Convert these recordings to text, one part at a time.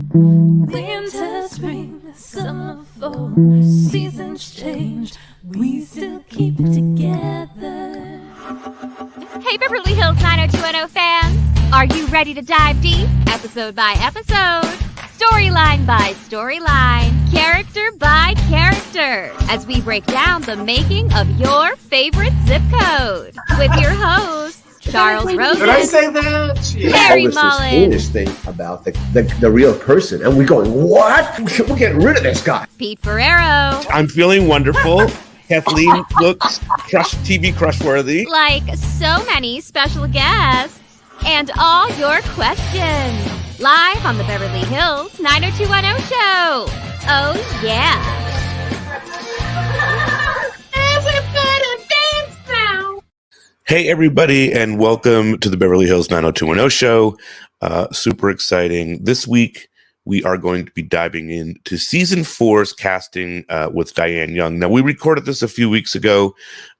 Winter, spring, summer, fall, seasons change, we still keep it together. Hey Beverly Hills 90210 fans, are you ready to dive deep, episode by episode, storyline by storyline, character by character, as we break down the making of your favorite zip code, with your hosts, Charles Rosen. Did I say that? Harry This Mullen. heinous thing about the real person, and we go, what? We're getting rid of this guy. Pete Ferrero. I'm feeling wonderful. Kathleen looks TV crush-worthy. Like so many special guests. And all your questions. Live on the Beverly Hills 90210 show. Oh, yeah. Everybody dance now. Hey, everybody, and welcome to the Beverly Hills 90210 show. Super exciting. This week, we are going to be diving into season 4's casting with Diane Young. Now, we recorded this a few weeks ago,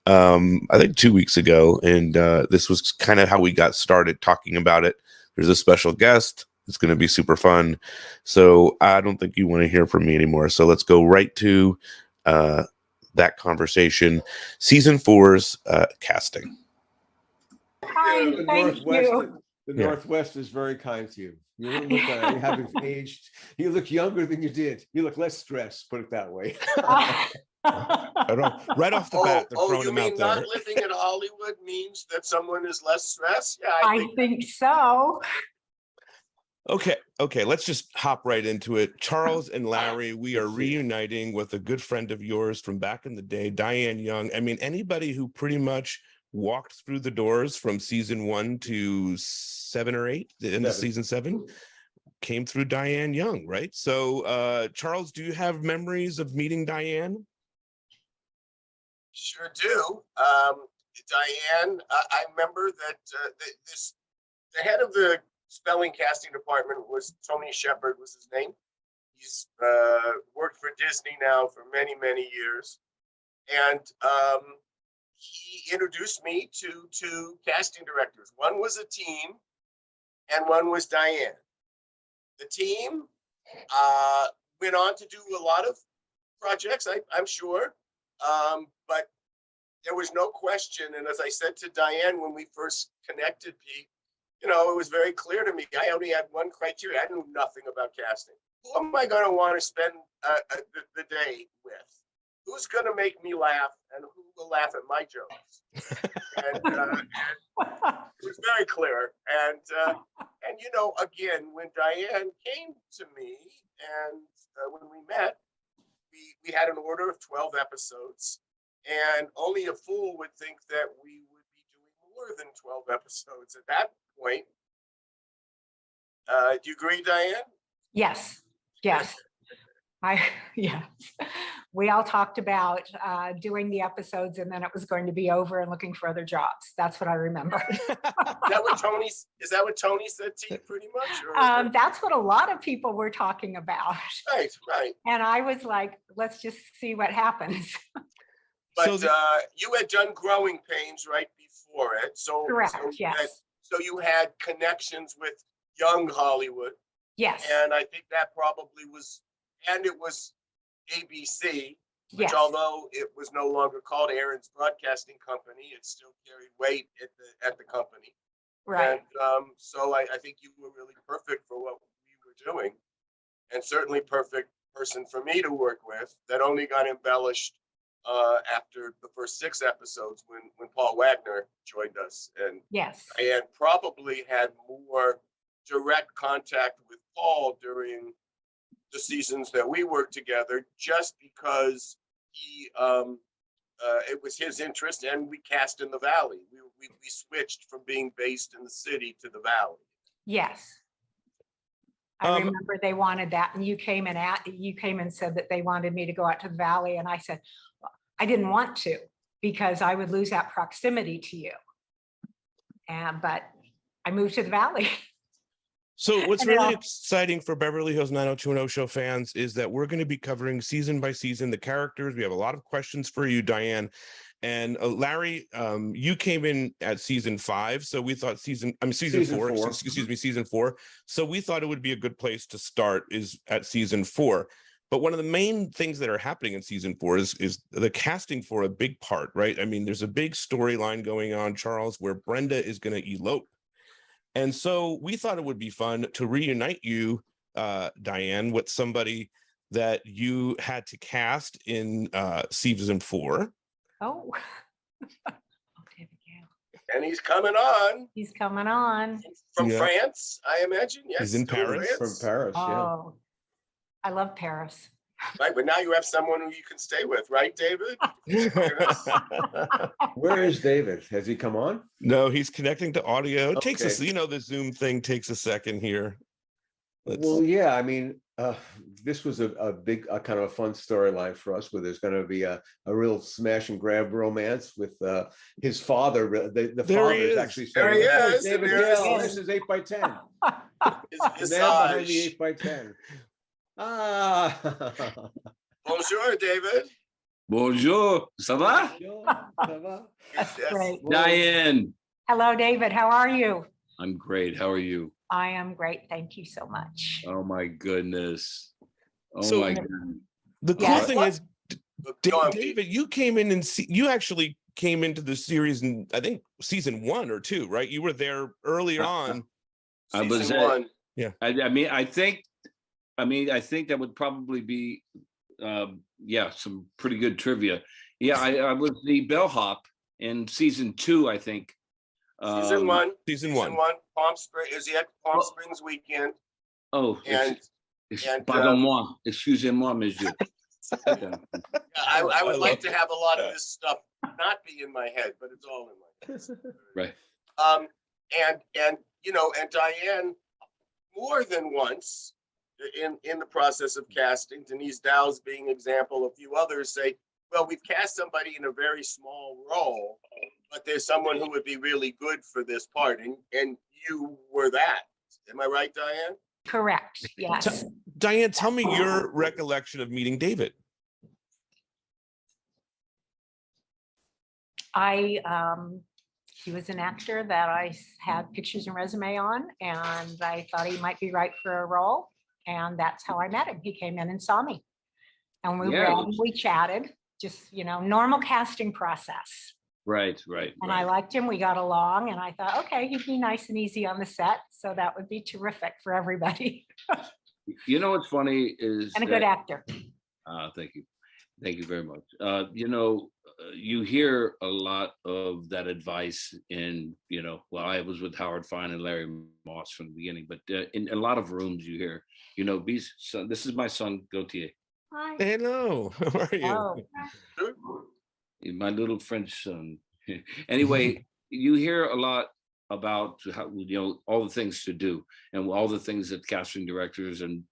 I think 2 weeks ago, and this was kind of how we got started talking about it. There's a special guest. It's going to be super fun. So I don't think you want to hear from me anymore. So let's go right to that conversation. Season 4's casting. Kind, thank you. The Northwest is very kind to you. You don't look like you haven't aged. You look younger than you did. You look less stressed, put it that way. Right off the bat, they're throwing you him mean out not there. living in Hollywood means that someone is less stressed? Yeah, I think so. Okay, let's just hop right into it. Charles and Larry, we are reuniting with a good friend of yours from back in the day, Diane Young. I mean, anybody who pretty much walked through the doors from season 1 to 7 or 8, the end of season 7, came through Diane Young, right? So, Charles, do you have memories of meeting Diane? Sure do. Diane, I remember that the head of the spelling casting department was Tony Shepard, was his name. He's worked for Disney now for many, many years. And he introduced me to two casting directors. One was a team and one was Diane. The team went on to do a lot of projects, I'm sure, but there was no question. And as I said to Diane when we first connected, Pete, you know, it was very clear to me. I only had one criteria. I knew nothing about casting. Who am I going to want to spend the day with? Who's going to make me laugh and who will laugh at my jokes? And it was very clear. And you know, again, when Diane came to me and when we met, we had an order of 12 episodes, and only a fool would think that we would be doing more than 12 episodes at that point. Do you agree, Diane? Yes. Yes. We all talked about doing the episodes and then it was going to be over and looking for other jobs. That's what I remember. Is that what Tony said to you pretty much? Or that's what a lot of people were talking about. Right. And I was like, let's just see what happens. But you had done Growing Pains right before it. Correct, yes. So you had connections with young Hollywood. Yes. And I think that probably was, and it was ABC, which Yes. although it was no longer called Aaron's Broadcasting Company, it still carried weight at the company. Right. And so I think you were really perfect for what we were doing, and certainly perfect person for me to work with. That only got embellished after the first 6 episodes when Paul Wagner joined us, and Yes. Diane probably had more direct contact with Paul during the seasons that we worked together, just because he it was his interest, and we cast in the Valley. We switched from being based in the city to the Valley. Yes. I remember they wanted that, and you came and said that they wanted me to go out to the Valley, and I said, well, I didn't want to because I would lose that proximity to you. But I moved to the Valley. So what's And it really all- exciting for Beverly Hills 90210 show fans is that we're going to be covering season by season the characters. We have a lot of questions for you, Diane. And Larry, you came in at season 5, so we thought season Season 4, four. excuse me, season 4. So we thought it would be a good place to start is at season 4. But one of the main things that are happening in season 4 is the casting for a big part, right? I mean, there's a big storyline going on, Charles, where Brenda is going to elope. And so we thought it would be fun to reunite you, Diane, with somebody that you had to cast in season 4. Oh. David Gail. And he's coming on He's coming on. from Yeah. France, I imagine. Yes, He's in still Paris. From Paris, yeah. Oh, I love Paris. Right, but now you have someone who you can stay with, right, David? Where is David? Has he come on? No, he's connecting to audio. It takes us, Okay. the Zoom thing takes a second here. Well, yeah, I mean, this was a big, kind of a fun storyline for us, where there's going to be a real smash and grab romance with his father. The There father he is is. actually There saying, he "There's is, David there he Gail, is. this is 8x10. His The man behind the visage. 8x10. Ah. Bonjour, David. Bonjour, ça va? Ça va? That's Yes. great. Diane, Hello, David. How are you? I'm great. How are you? I am great. Thank you so much. Oh my goodness. Oh So- my goodness. The cool Yes. thing is, Go on, Pete. David, you came in and you actually came into the series in, I think, season 1 or 2, right? You were there earlier on. I was Season at- 1. I think that would probably be, some pretty good trivia. Yeah, I was the bellhop in season 2, I think. Season 1. Season Season 1. 1. Palm Springs. Is he at Palm Oh. Springs weekend? Oh, And pardon-moi, excusez-moi, monsieur. I would I like love to have a lot of this stuff not be in my head, but it's all in my head. Right. And Diane, more than once in the process of casting, Denise Dow's being an example, a few others say, well, we've cast somebody in a very small role, but there's someone who would be really good for this part. And you were that. Am I right, Diane? Correct. Yes. Diane, tell me your recollection of meeting David. He was an actor that I had pictures and resume on, and I thought he might be right for a role. And that's how I met him. He came in and saw me. And we Yeah, read, it was- we chatted, just, normal casting process. Right. And I liked him. We got along, and I thought, okay, he'd be nice and easy on the set. So that would be terrific for everybody. You know what's funny is And a good that- actor. Thank you. Thank you very much. You hear a lot of that advice in, I was with Howard Fine and Larry Moss from the beginning, but in a lot of rooms you hear, this is my son, Gautier, Hi. Hello, how are you? Oh, my little French son. Anyway, you hear a lot about how, all the things to do and all the things that casting directors and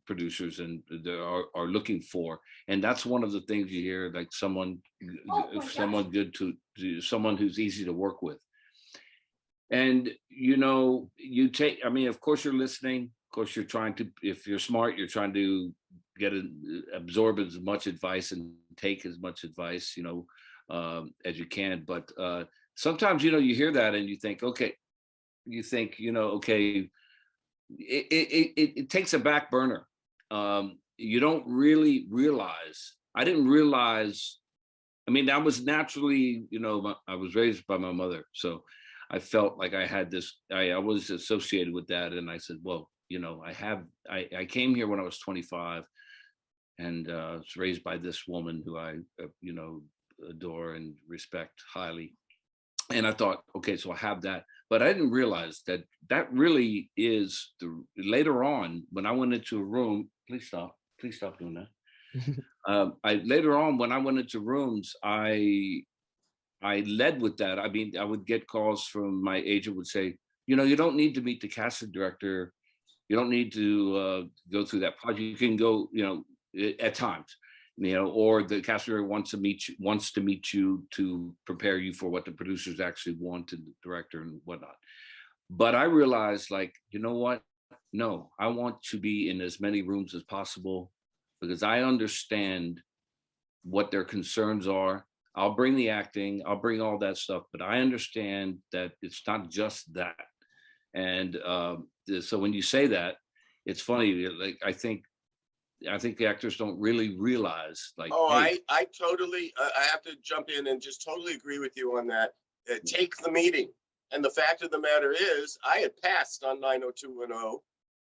producers are looking for, and that's one of the things you hear, like someone good to someone who's easy to work with. And you take, of course you're listening, of course you're trying to, if you're smart, you're trying to absorb as much advice and take as much advice as you can, but sometimes you hear that and you think okay, it takes a back burner. You don't really realize. I didn't realize. I was naturally, I was raised by my mother, so I felt like I had this. I was associated with that, and I said, well, I came here when I was 25, and was raised by this woman who I, adore and respect highly. And I thought, okay, so I have that. But I didn't realize that really is later on when I went into a room. Please stop doing that. Later on when I went into rooms, I led with that. I would get calls from my agent would say, you don't need to meet the casting director. You don't need to go through that project. You can go, at times, or the casting director wants to meet you to prepare you for what the producers actually want and the director and whatnot. But I realized, like, you know what? No, I want to be in as many rooms as possible because I understand what their concerns are. I'll bring the acting, I'll bring all that stuff, but I understand that it's not just that. And so when you say that, it's funny. Like I think the actors don't really realize, like, Oh, hey, I totally, I have to jump in and just totally agree with you on that. Take the meeting. And the fact of the matter is, I had passed on 90210.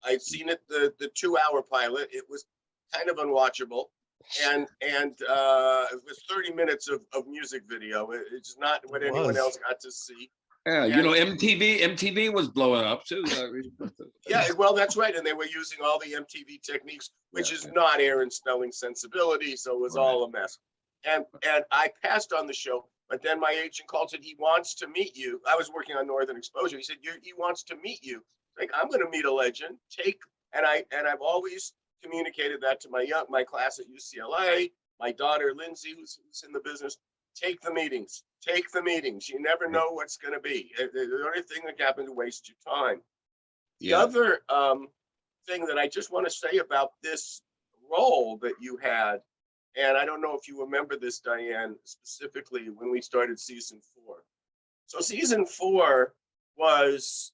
I'd seen it, the 2-hour pilot. It was kind of unwatchable. And it was 30 minutes of music video. It's not what anyone else got to see. yeah, you know, MTV was blowing up too. Yeah, well, that's right. And they were using all the MTV techniques, which is not Aaron Spelling sensibility. So it was all a mess. And I passed on the show, but then my agent called, said he wants to meet you. I was working on Northern Exposure. He said, he wants to meet you. Like, I'm going to meet a legend. I've always communicated that to my class at UCLA, my daughter, Lindsay, who's in the business. Take the meetings. Take the meetings. You never know what's going to be. The only thing that can happen to waste your time. The other thing that I just want to say about this role that you had, and I don't know if you remember this, Diane, specifically when we started season 4. So season 4 was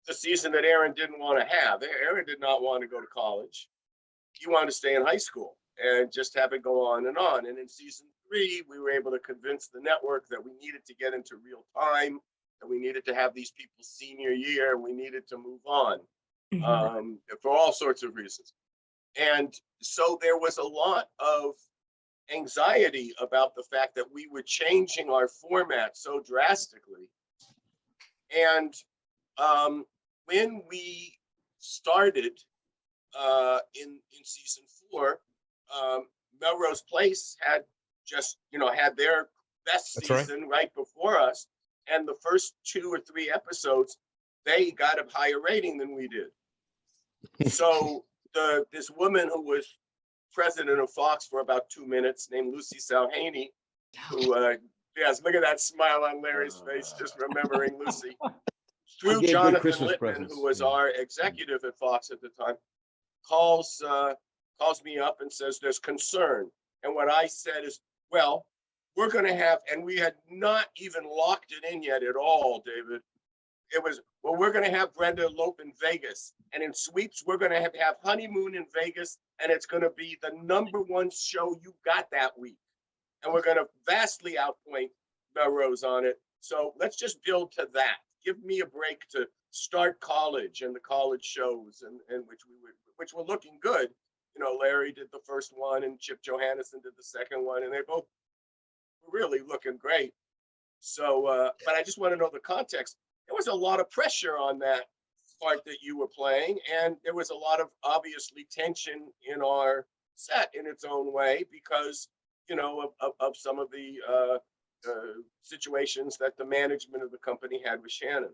the season that Aaron didn't want to have. Aaron did not want to go to college. He wanted to stay in high school and just have it go on. And in season 3, we were able to convince the network that we needed to get into real time, that we needed to have these people's senior year, and we needed to move on for all sorts of reasons. And so there was a lot of anxiety about the fact that we were changing our format so drastically. And when we started in season 4, Melrose Place had just, had their best season right before us. And the first 2 or 3 episodes, they got a higher rating than we did. So this woman who was president of Fox for about 2 minutes, named Lucy Salhaney, who, yes, look at that smile on Larry's face, just remembering Lucy. Through Jonathan Littman, who was our executive at Fox at the time, calls me up and says there's concern. And what I said is, well, we're going to have, and we had not even locked it in yet at all, David. It was, well, we're going to have Brenda elope in Vegas. And in Sweeps, we're going to have honeymoon in Vegas. And it's going to be the #1 show you got that week. And we're going to vastly outpoint Melrose on it. So let's just build to that. Give me a break to start college and the college shows, and which were looking good. Larry did the first one and Chip Johannesson did the second one, and they both were really looking great. So, but I just want to know the context. There was a lot of pressure on that part that you were playing, and there was a lot of obviously tension in our set in its own way because, of some of the situations that the management of the company had with Shannon.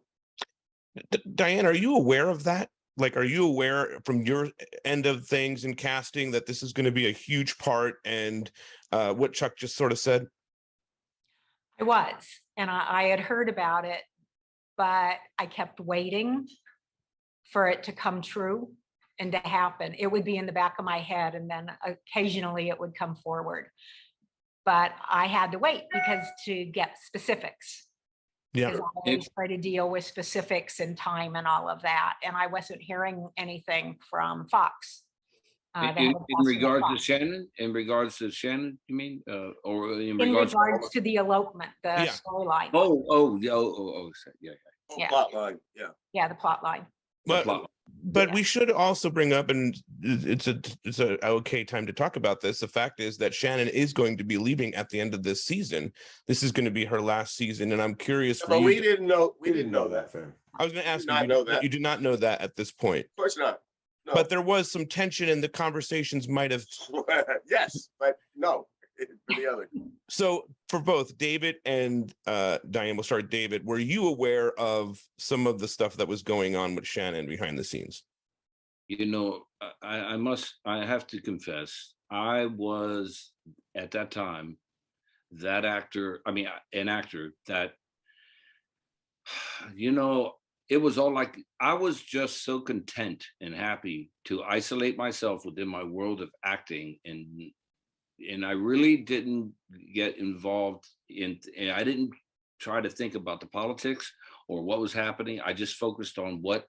Diane, are you aware of that? Like, are you aware from your end of things in casting that this is going to be a huge part, and what Chuck just sort of said? I was, and I had heard about it, but I kept waiting for it to come true and to happen. It would be in the back of my head, and then occasionally it would come forward. But I had to wait because to get specifics. Yeah, because I always try to deal with specifics and time and all of that. And I wasn't hearing anything from Fox. In regards to Shannon, you mean, or in regards to the elopement, the storyline. Yeah. Plot line, yeah, the plot line. But we should also bring up, and it's a okay time to talk about this. The fact is that Shannon is going to be leaving at the end of this season. This is going to be her last season, and I'm curious. But we didn't know. We didn't know that. I was going to ask you. You did not know that at this point. Of course not. No. But there was some tension, and the conversations might have. Yes, but no. For the other. So for both David and Diane, we'll start with David. Were you aware of some of the stuff that was going on with Shannon behind the scenes? I have to confess, I was at that time an actor that, it was all like, I was just so content and happy to isolate myself within my world of acting, and I really didn't get involved and I didn't try to think about the politics or what was happening. I just focused on what,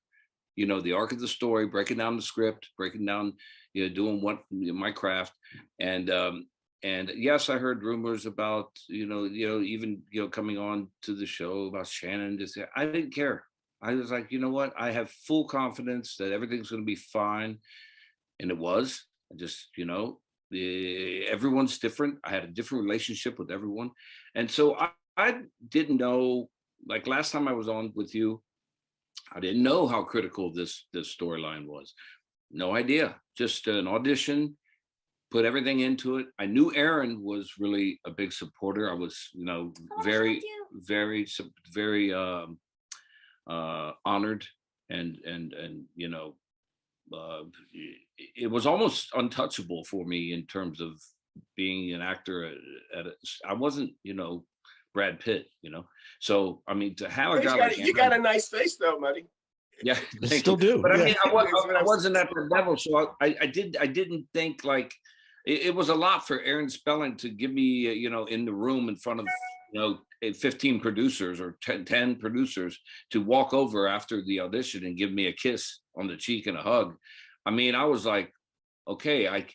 the arc of the story, breaking down the script, breaking down, doing what my craft. And yes, I heard rumors about, even, coming on to the show about Shannon. I didn't care. I was like, you know what? I have full confidence that everything's going to be fine. And it was. I just, everyone's different. I had a different relationship with everyone. And so I didn't know, like last time I was on with you, I didn't know how critical this storyline was. No idea. Just an audition, put everything into it. I knew Aaron was really a big supporter. I was, very honored and it was almost untouchable for me in terms of being an actor I wasn't, Brad Pitt, So I mean, to have a guy like you got a nice face though, Muddy. Yeah, still do. But yeah. I mean, I wasn't at the level, so I didn't think like it was a lot for Aaron Spelling to give me, in the room in front of, 15 producers or 10 producers to walk over after the audition and give me a kiss on the cheek and a hug. I mean, I was like, okay,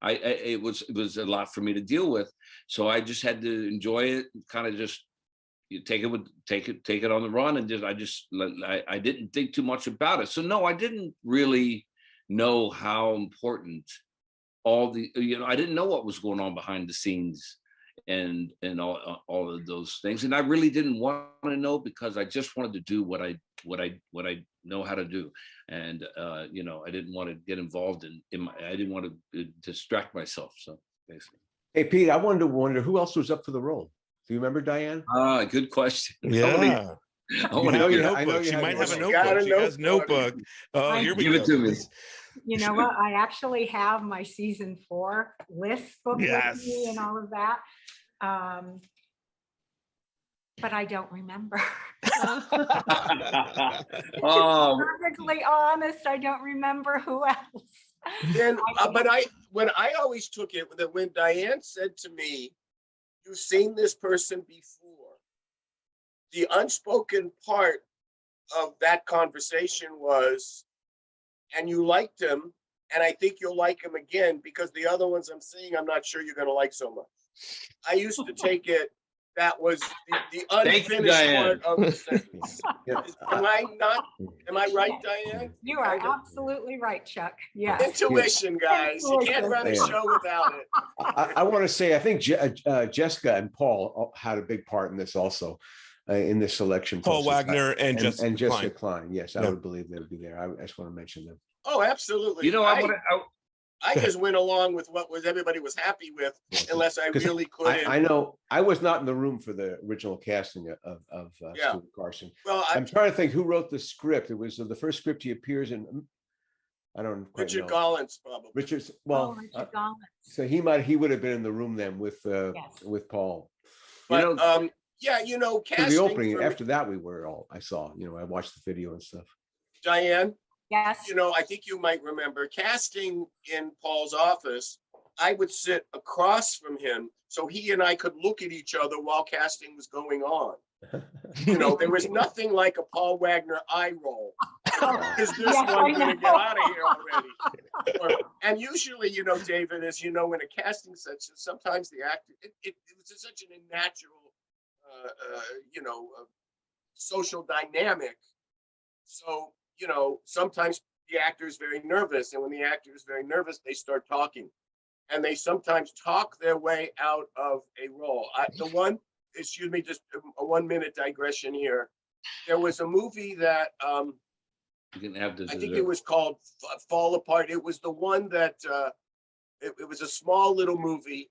it was a lot for me to deal with. So I just had to enjoy it, kind of just take it on the run. And I didn't think too much about it. So no, I didn't really know how important all the, I didn't know what was going on behind the scenes and all of those things. And I really didn't want to know, because I just wanted to do what I know how to do. And I didn't want to get involved I didn't want to distract myself. So basically. Hey, Pete, I wonder who else was up for the role. Do you remember Diane? Good question. Yeah. I You have your I know notebook. you She have might your have a notebook. notebook. She has notebook. Oh, here we Give go. it to me. You know what? I actually have my season 4 list book with me and all of that. But I don't remember. Oh, Perfectly honest, I don't remember who else. Then, when I always took it, that when Diane said to me, "You've seen this person before," the unspoken part of that conversation was, "And you liked him, and I think you'll like him again, because the other ones I'm seeing, I'm not sure you're going to like so much." I used to take it that was the unfinished part of the sentence. Yeah. Am I right, Diane? You are absolutely right, Chuck. Yes. Intuition, guys. You can't run a show without it. I want to say, I think Jessica and Paul had a big part in this also, in this selection. Paul process. Wagner and Jessica Klein. Yes, I would believe they would be there. I just want to mention them. Oh, absolutely. I just went along with what everybody was happy with, unless I really couldn't. I know I was not in the room for the original casting of Stuart Carson. Well, I'm trying to think who wrote the script. It was the first script he appears in. I don't quite Richard know. Gollins, probably. Richard Gollins. So he would have been in the room then with Paul. But casting for the opening. After that, I saw. I watched the video and stuff. Diane. Yes. I think you might remember casting in Paul's office. I would sit across from him so he and I could look at each other while casting was going on. There was nothing like a Paul Wagner eye roll. Is this one going to get out of here already? And usually, David, as you know, in a casting session, sometimes the actor, it was such an unnatural, social dynamic. So, sometimes the actor is very nervous, and when the actor is very nervous, they start talking, and they sometimes talk their way out of a role. Just a 1-minute digression here. There was a movie that I think it was called Fall Apart. It was the one that it was a small little movie,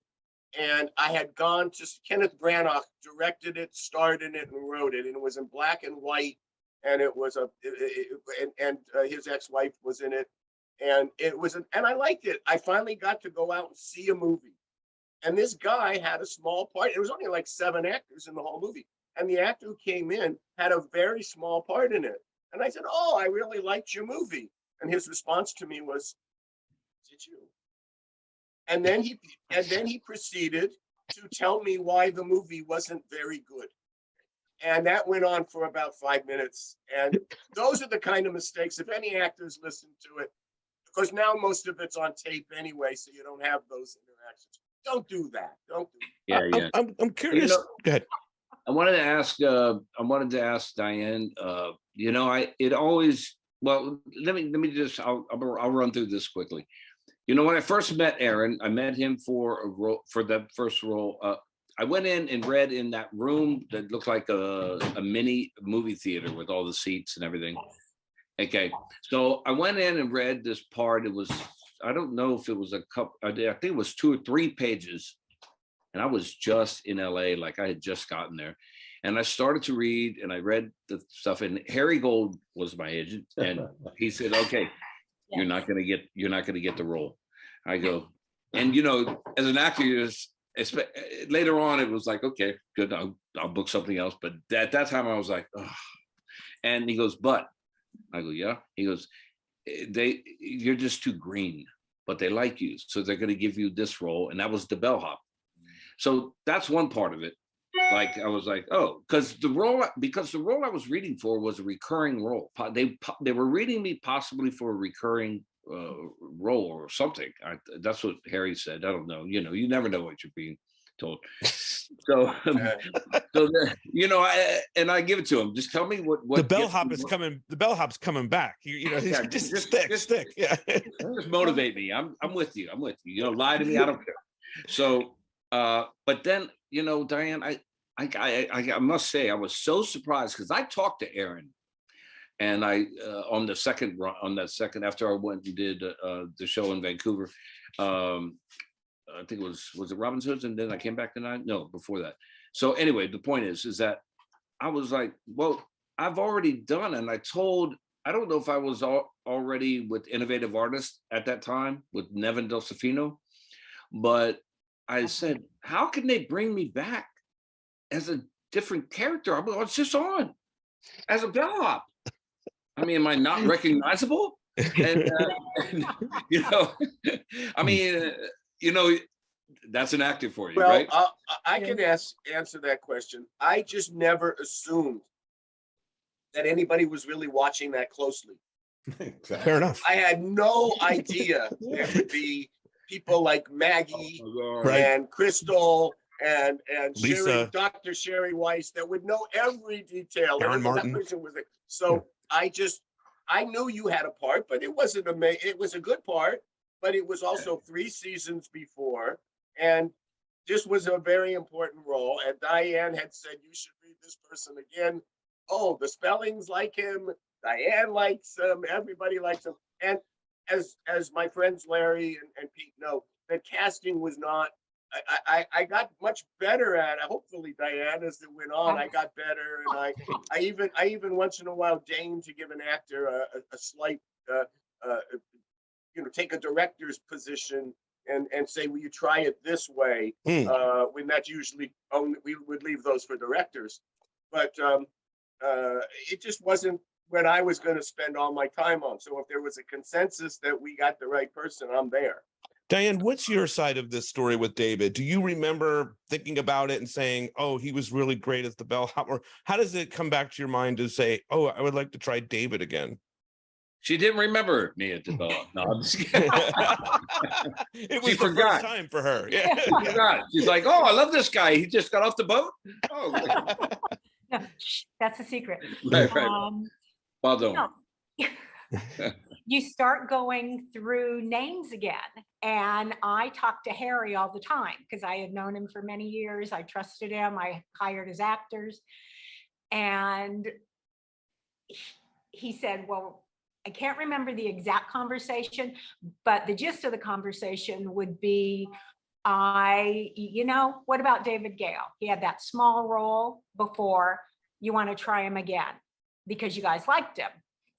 and I had gone to Kenneth Branagh directed it, starred in it, and wrote it, and it was in black and white. And it was his ex-wife was in it, and and I liked it. I finally got to go out and see a movie, and this guy had a small part. It was only like 7 actors in the whole movie, and the actor who came in had a very small part in it. And I said, oh, I really liked your movie. And his response to me was, did you? And then he proceeded to tell me why the movie wasn't very good. And that went on for about 5 minutes. And those are the kind of mistakes, if any actors listen to it, because now most of it's on tape anyway, so you don't have those interactions. Don't do that. Don't do that. Yeah, yeah. I'm curious. Go ahead. I wanted to ask Diane. It always. Well, let me just. I'll run through this quickly. When I first met Aaron, I met him for a role, for the first role. I went in and read in that room that looked like a mini movie theater with all the seats and everything. Okay, so I went in and read this part. It was, I don't know if it was a couple, I think it was 2 or 3 pages. And I was just in LA, like I had just gotten there. And I started to read and I read the stuff, and Harry Gold was my agent. And he said, okay, you're not gonna get the role. I go, and as an actor, later on, it was like, okay, good, I'll book something else. But at that time I was like, oh. And he goes, but I go, yeah. He goes, you're just too green, but they like you. So they're going to give you this role. And that was the bellhop. So that's one part of it. Like, I was like, oh, because the role I was reading for was a recurring role. They were reading me possibly for a recurring role or something. That's what Harry said. I don't know. You never know what you're being told. So, I give it to him. Just tell me what the bellhop is coming. The bellhop's coming back. Just stick. Yeah, just motivate me. I'm with you. Lie to me. I don't care. So, but then Diane, I must say I was so surprised because I talked to Aaron, and I on that second after I went and did the show in Vancouver. I think it was it Robin Hood, and then I came back tonight. No, before that. So anyway, the point is that I was like, well, I've already done, and I don't know if I was already with Innovative Artists at that time with Nevin Delcifino, but I said, how can they bring me back as a different character? I was just on as a bellhop. I mean, am I not recognizable? And that's an actor for you, right? I can answer that question. I just never assumed that anybody was really watching that closely. Fair enough. I had no idea there would be people like Maggie and Crystal and Lisa. Dr. Sherry Weiss that would know every detail. Aaron Martin. So I knew you had a part, but it wasn't amazing. It was a good part, but it was also 3 seasons before. And this was a very important role. And Diane had said, you should read this person again. Oh, the spellings like him. Diane likes him. Everybody likes him. And as my friends Larry and Pete know, the casting was not, I got much better at it. Hopefully, Diane, as it went on, I got better. And I even once in a while deigned to give an actor a slight, take a director's position and say, will you try it this way? When that's usually, we would leave those for directors. But it just wasn't what I was going to spend all my time on. So if there was a consensus that we got the right person, I'm there. Diane, what's your side of this story with David? Do you remember thinking about it and saying, oh, he was really great as the bellhop? Or how does it come back to your mind to say, oh, I would like to try David again? She didn't remember me at the bellhop. No, I'm just kidding. It was the first time for her. Yeah. She forgot. She's like, oh, I love this guy. He just got off the boat. Oh, No, that's a secret. right. Well done. No. You start going through names again. And I talked to Harry all the time because I had known him for many years. I trusted him. I hired his actors. And he said, well, I can't remember the exact conversation, but the gist of the conversation would be, what about David Gail? He had that small role before. You want to try him again because you guys liked him.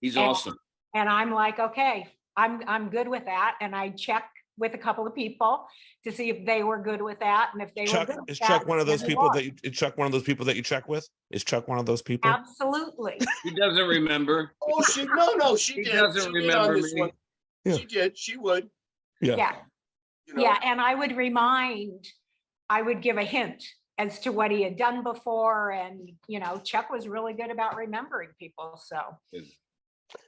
He's awesome. And I'm like, okay, I'm good with that. And I check with a couple of people to see if they were good with that, and if they Chuck, were good with is Chuck that, one of then those we people walk. that you is Chuck one of those people that you check with? Is Chuck one of those people? Absolutely. He doesn't remember. Oh, no, she He did. doesn't She did on remember this me. one. Yeah. She did. She would. Yeah. Yeah. You know. Yeah, and I would give a hint as to what he had done before, and Chuck was really good about remembering people, so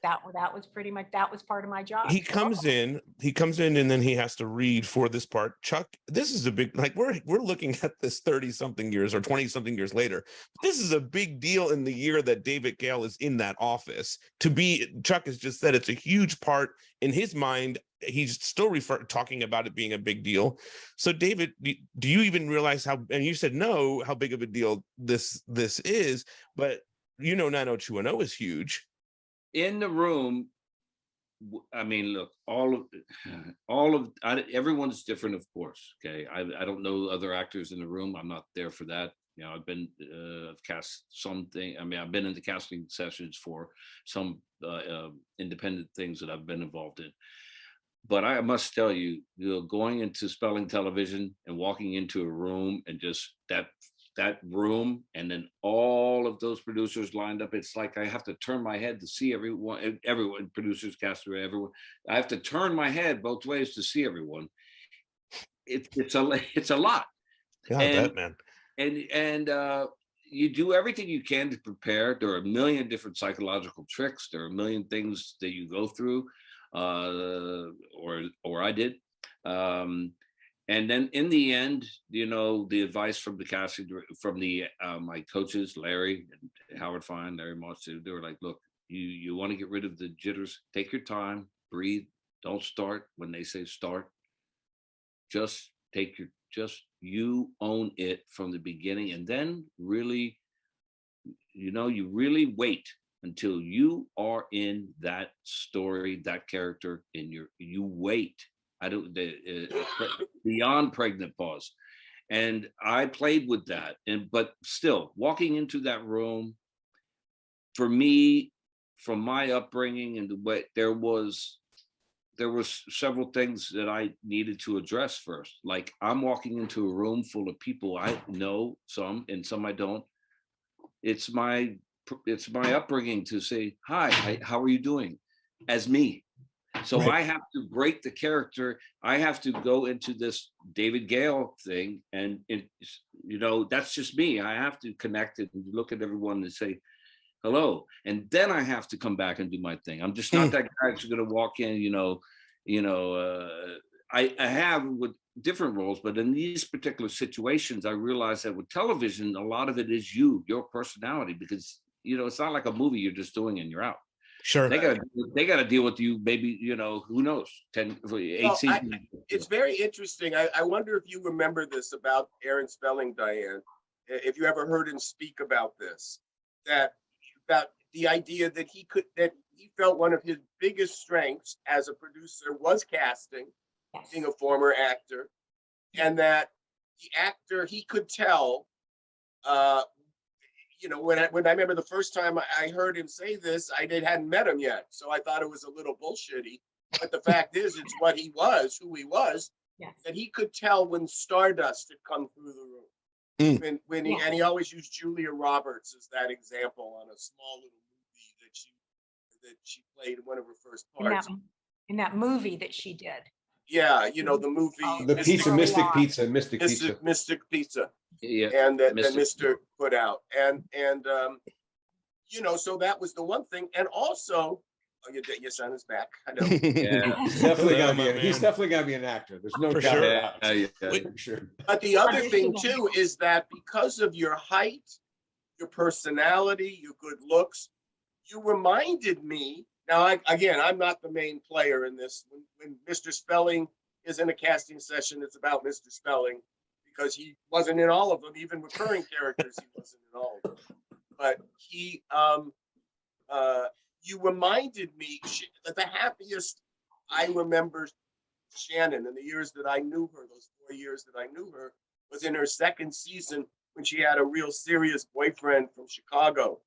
that was pretty much, that was part of my job. He comes in, and then he has to read for this part. Chuck, this is a big, like, we're looking at this 30 something years or 20 something years later. This is a big deal in the year that David Gail is in that office. Chuck has just said it's a huge part in his mind. He's still talking about it being a big deal. So David, do you even realize how, and you said no, how big of a deal this is, but 90210 is huge. In the room, I mean, look, everyone's different, of course. Okay, I don't know other actors in the room. I'm not there for that. I've been I've cast something. I mean, I've been in the casting sessions for some independent things that I've been involved in. But I must tell you, going into Spelling Television and walking into a room and just that room, and then all of those producers lined up, it's like I have to turn my head to see everyone, producers, cast, everyone. I have to turn my head both ways to see everyone. It's a lot. Yeah, I bet, man. And you do everything you can to prepare. There are a million different psychological tricks. There are a million things that you go through, or I did. And then in the end, the advice from the casting, from my coaches, Larry and Howard Fine, Larry Moss, they were like, look, you want to get rid of the jitters, take your time, breathe, don't start when they say start. Just you own it from the beginning, and then really, you really wait until you are in that story, that character, you wait. Beyond pregnant pause. And I played with that. But still, walking into that room, for me, from my upbringing and the way, there was several things that I needed to address first. Like, I'm walking into a room full of people I know some, and some I don't. It's my upbringing to say, hi, how are you doing? As me. So right. I have to break the character. I have to go into this David Gail thing, and that's just me. I have to connect it and look at everyone and say hello, and then I have to come back and do my thing. I'm just not that guy who's going to walk in. I have with different roles, but in these particular situations, I realize that with television, a lot of it is your personality, because it's not like a movie you're just doing and you're out. Sure. They got to deal with you. Maybe, who knows, 8 seasons. It's very interesting. I wonder if you remember this about Aaron Spelling, Diane, if you ever heard him speak about this, about the idea that he felt one of his biggest strengths as a producer was casting, yes, being a former actor, and that the actor, he could tell, when I remember the first time I heard him say this, I hadn't met him yet, so I thought it was a little bullshitty. But the fact is, it's what he was, who he was, yes, that he could tell when stardust had come through the room. When he, yes, and he always used Julia Roberts as that example on a small little movie that she played in one of her first parts. In that movie that she did. Yeah, the movie. The Mystic Pizza. Yeah, and that Mr. put out, and so that was the one thing, and also, your son is back. I know. Yeah, he's definitely got to be an actor. There's no doubt about it. For sure. But the other thing too is that because of your height, your personality, your good looks, you reminded me. Now, I'm not the main player in this. When Mr. Spelling is in a casting session, it's about Mr. Spelling, because he wasn't in all of them, even recurring characters, he wasn't in all of them. But you reminded me that the happiest I remember Shannon in the years that I knew her, those 4 years that I knew her, was in her second season when she had a real serious boyfriend from Chicago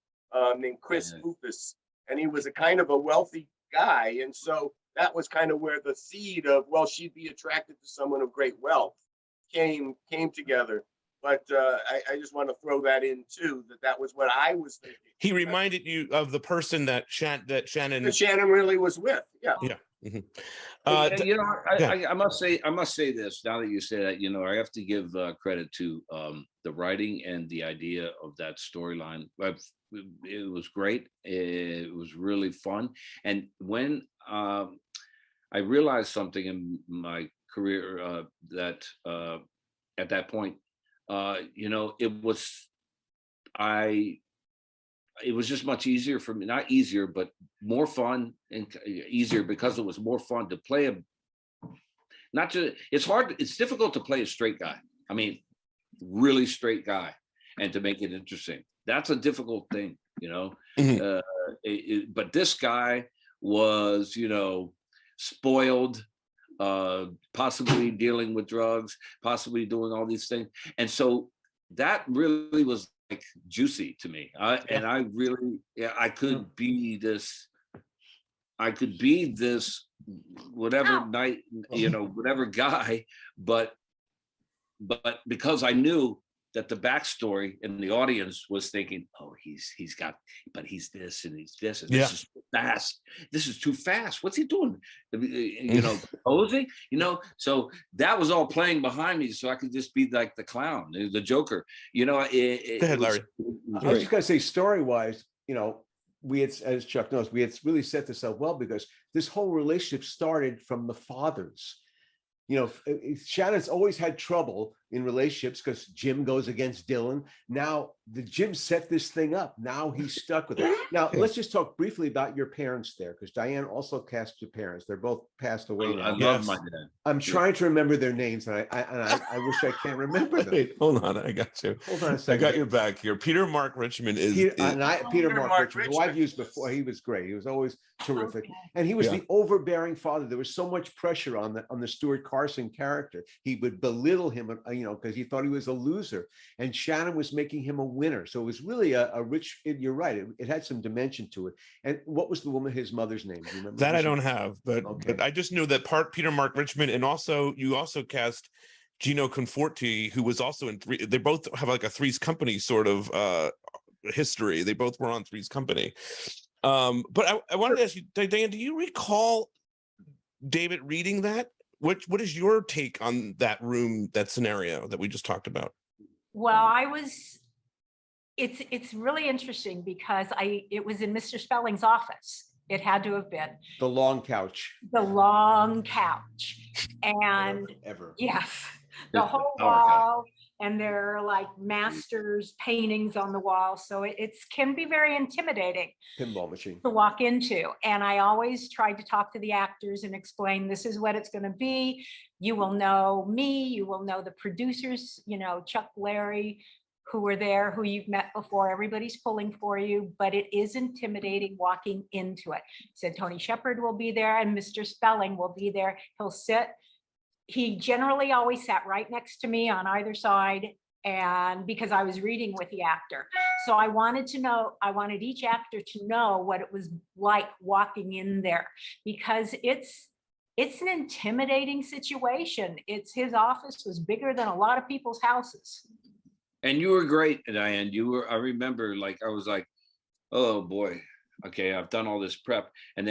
named Chris Rufus. And he was a kind of a wealthy guy. And so that was kind of where the seed of, well, she'd be attracted to someone of great wealth came together. But I just want to throw that in too, that was what I was thinking. He reminded you of the person that Shannon. That Shannon really was with. Yeah. Yeah. Mhm. You know, yeah. I must say this now that you say that, you know, I have to give credit to the writing and the idea of that storyline. It was great. It was really fun. And when I realized something in my career that at that point, you know, it was just much easier for me, not easier, but more fun and easier because it was more fun to play it's difficult to play a straight guy. I mean, really straight guy, and to make it interesting. That's a difficult thing, you know. Mhm. But this guy was, you know, spoiled, possibly dealing with drugs, possibly doing all these things. And so that really was like juicy to me. And I really, I could be this whatever night, you know, whatever guy, but because I knew that the backstory in the audience was thinking, oh, he's this and he's this, and this is fast. This is too fast. What's he doing? You know, posing, you know, so that was all playing behind me. So I could just be like the clown, the Joker, you know. Go ahead, Larry. I was just gonna say, story-wise, you know, we had, as Chuck knows, we had really set this up well because this whole relationship started from the fathers. You know, Shannon's always had trouble in relationships because Jim goes against Dylan. Now the Jim set this thing up. Now he's stuck with it. Now let's just talk briefly about your parents there, because Diane also cast your parents. They're both passed away now. I love my dad. I'm trying to remember their names, and I wish I can't remember them. Wait, hold on, I got you. Hold on a second. I got your back here. Peter Mark Richmond is Peter Mark Richmond, who I've used before. He was great. He was always terrific, and he was the overbearing father. There was so much pressure on the Stuart Carson character. He would belittle him, you know, because he thought he was a loser, and Shannon was making him a winner. So it was really a rich. You're right. It had some dimension to it. And what was the woman, his mother's name? Do you remember that? I don't have, but I just knew that part Peter Mark Richmond, and also you also cast Gino Conforti, who was also in Three. They both have like a Three's Company sort of history. They both were on Three's Company. But I wanted to ask you, Diane, do you recall David reading that? What is your take on that room, that scenario that we just talked about? Well, it's really interesting because it was in Mr. Spelling's office. It had to have been the long couch. The long couch, and ever. Yes, the whole wall, and there are like masters paintings on the wall, so it can be very intimidating. Pinball machine to walk into. And I always tried to talk to the actors and explain, this is what it's going to be. You will know me, you will know the producers, you know, Chuck, Larry, who were there, who you've met before. Everybody's pulling for you, but it is intimidating walking into it. Said Tony Shepard will be there and Mr. Spelling will be there. He'll sit. He generally always sat right next to me on either side, and because I was reading with the actor. So I wanted each actor to know what it was like walking in there, because it's an intimidating situation. His office was bigger than a lot of people's houses. And you were great, Diane. I remember, like, I was like, oh boy, okay, I've done all this prep. And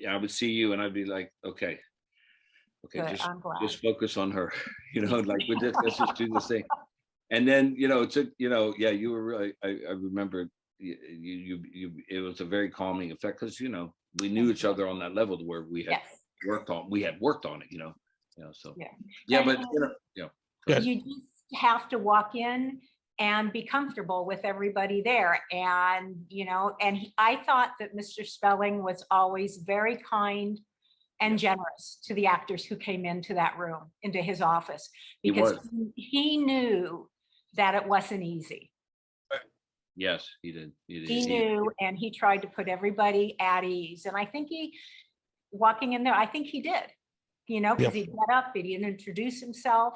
I would see you and I'd be like, okay, Good, just focus on her, you know, like let's just do this thing. And then, you know, it took, you know, yeah, you were really, I remember it was a very calming effect because, you know, we knew each other on that level to where we had worked on it, you know, so but you know, you just have to walk in and be comfortable with everybody there. And, you know, I thought that Mr. Spelling was always very kind and generous to the actors who came into that room, into his office, because he knew that it wasn't easy. Yes, he did. He knew, and he tried to put everybody at ease. And I think walking in there, I think he did, you know, because he'd get up, he'd introduce himself,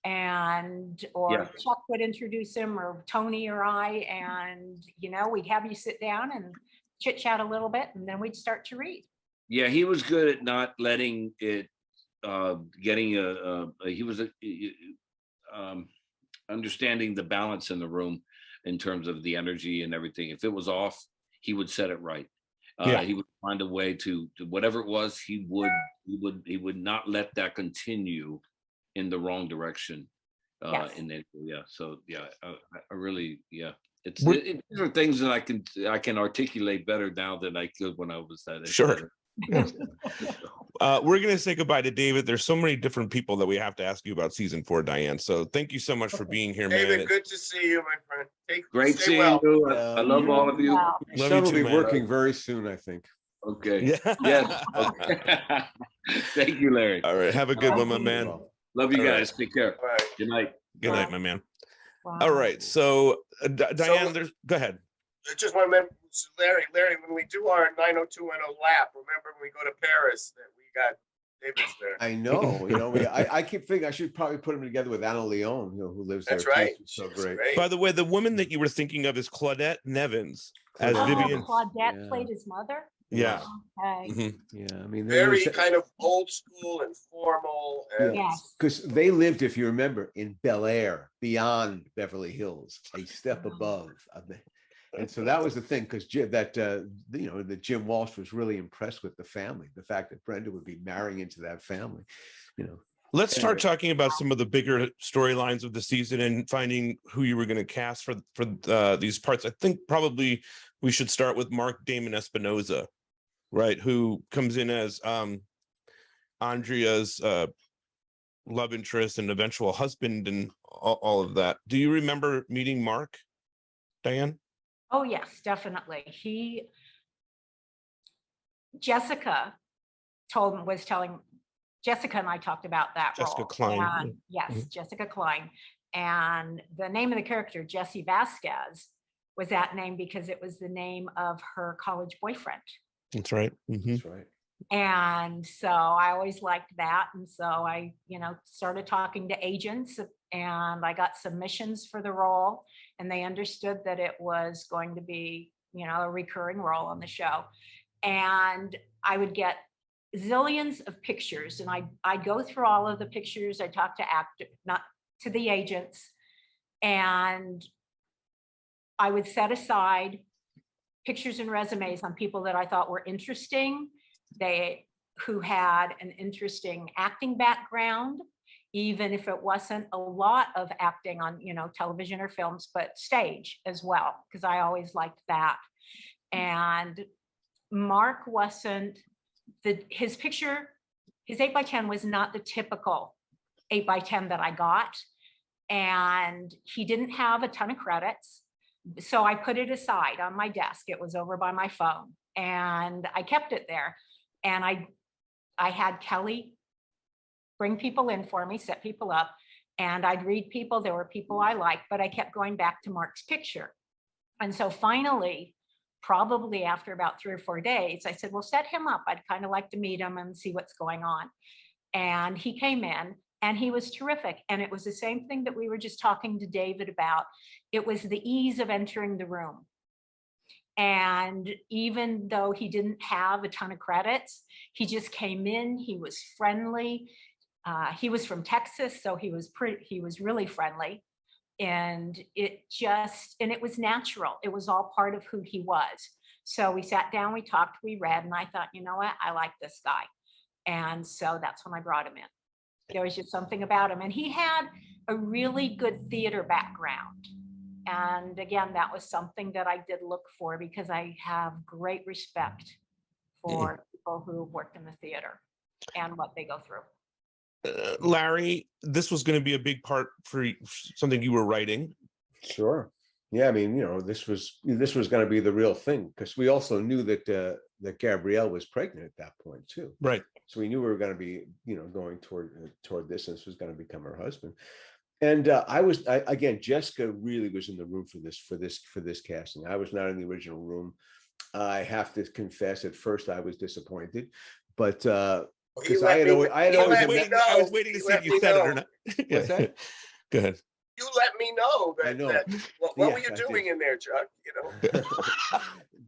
or Chuck would introduce him, or Tony or I, and, you know, we'd have you sit down and chit chat a little bit, and then we'd start to read. Yeah, he was good at not letting it getting he was understanding the balance in the room in terms of the energy and everything. If it was off, he would set it right. He would find a way to whatever it was, he would not let that continue in the wrong direction. Yes. So I really, these are things that I can articulate better now than I could when I was that age. Sure. Yes. We're going to say goodbye to David. There's so many different people that we have to ask you about season 4, Diane. So thank you so much for being here, David, man. good to see you, my friend. Great stay seeing well. you. I love all of you. Wow. Your son you will too, be man. working very soon, I think. Okay. Yeah. Yes. Okay. Thank you, Larry. All right. Have a good one, my man. Well, Love you All right. guys. Take care. All right. Good night. Good night, my man. Wow. All right. So, Diane, So- go ahead. I just want to remember, Larry, when we do our 90210 lap, remember when we go to Paris that we got David's there. I know, I keep thinking I should probably put him together with Anna Leon, who lives there. That's too. right. She's so She's great. great. By the way, the woman that you were thinking of is Claudette Nevins as Oh, Vivian. Claudette Yeah. played his mother. Yeah. Okay. Mhm. Yeah, I mean, Very kind of old school and formal. And Yes. because they lived, if you remember, in Bel Air, beyond Beverly Hills, a step above. And so that was the thing, because that Jim Walsh was really impressed with the family, the fact that Brenda would be marrying into that family. Let's start Anyway. talking about some of the bigger storylines of the season and finding who you were going to cast for these parts. I think probably we should start with Mark Damon Espinosa, right? Who comes in as Andrea's love interest and eventual husband and all of that. Do you remember meeting Mark, Diane? Oh, yes, definitely. Jessica and I talked about that Jessica role. Klein. And yes, Mhm. Jessica Klein. And the name of the character, Jessie Vasquez, was that name because it was the name of her college boyfriend. That's right. Mhm. That's right. And so I always liked that. And so I, started talking to agents and I got submissions for the role and they understood that it was going to be, a recurring role on the show. And I would get zillions of pictures and I'd go through all of the pictures. I talked to the agents and I would set aside pictures and resumes on people that I thought were interesting, who had an interesting acting background, even if it wasn't a lot of acting on, television or films, but stage as well, because I always liked that. And Mark wasn't his 8x10 was not the typical 8x10 that I got. And he didn't have a ton of credits. So I put it aside on my desk. It was over by my phone and I kept it there. And I had Kelly bring people in for me, set people up, and I'd read people. There were people I liked, but I kept going back to Mark's picture. And so finally, probably after about 3 or 4 days, I said, well, set him up. I'd kind of like to meet him and see what's going on. And he came in and he was terrific. And it was the same thing that we were just talking to David about. It was the ease of entering the room. And even though he didn't have a ton of credits, he just came in, he was friendly. He was from Texas, so he was really friendly. And it was natural. It was all part of who he was. So we sat down, we talked, we read, and I thought, you know what, I like this guy. And so that's when I brought him in. There was just something about him. And he had a really good theater background. And again, that was something that I did look for because I have great respect for people who worked in the theater and what they go through. Larry, this was going to be a big part for something you were writing. Sure. Yeah, I mean, this was going to be the real thing because we also knew that Gabrielle was pregnant at that point too. Right. So we knew we were going to be, going toward this, and this was going to become her husband. And again, Jessica really was in the room for this casting. I was not in the original room. I have to confess, at first I was disappointed, but because I was waiting to see if you said it or not. What's that? Go ahead. You let me know I know. what were you doing in there, Chuck?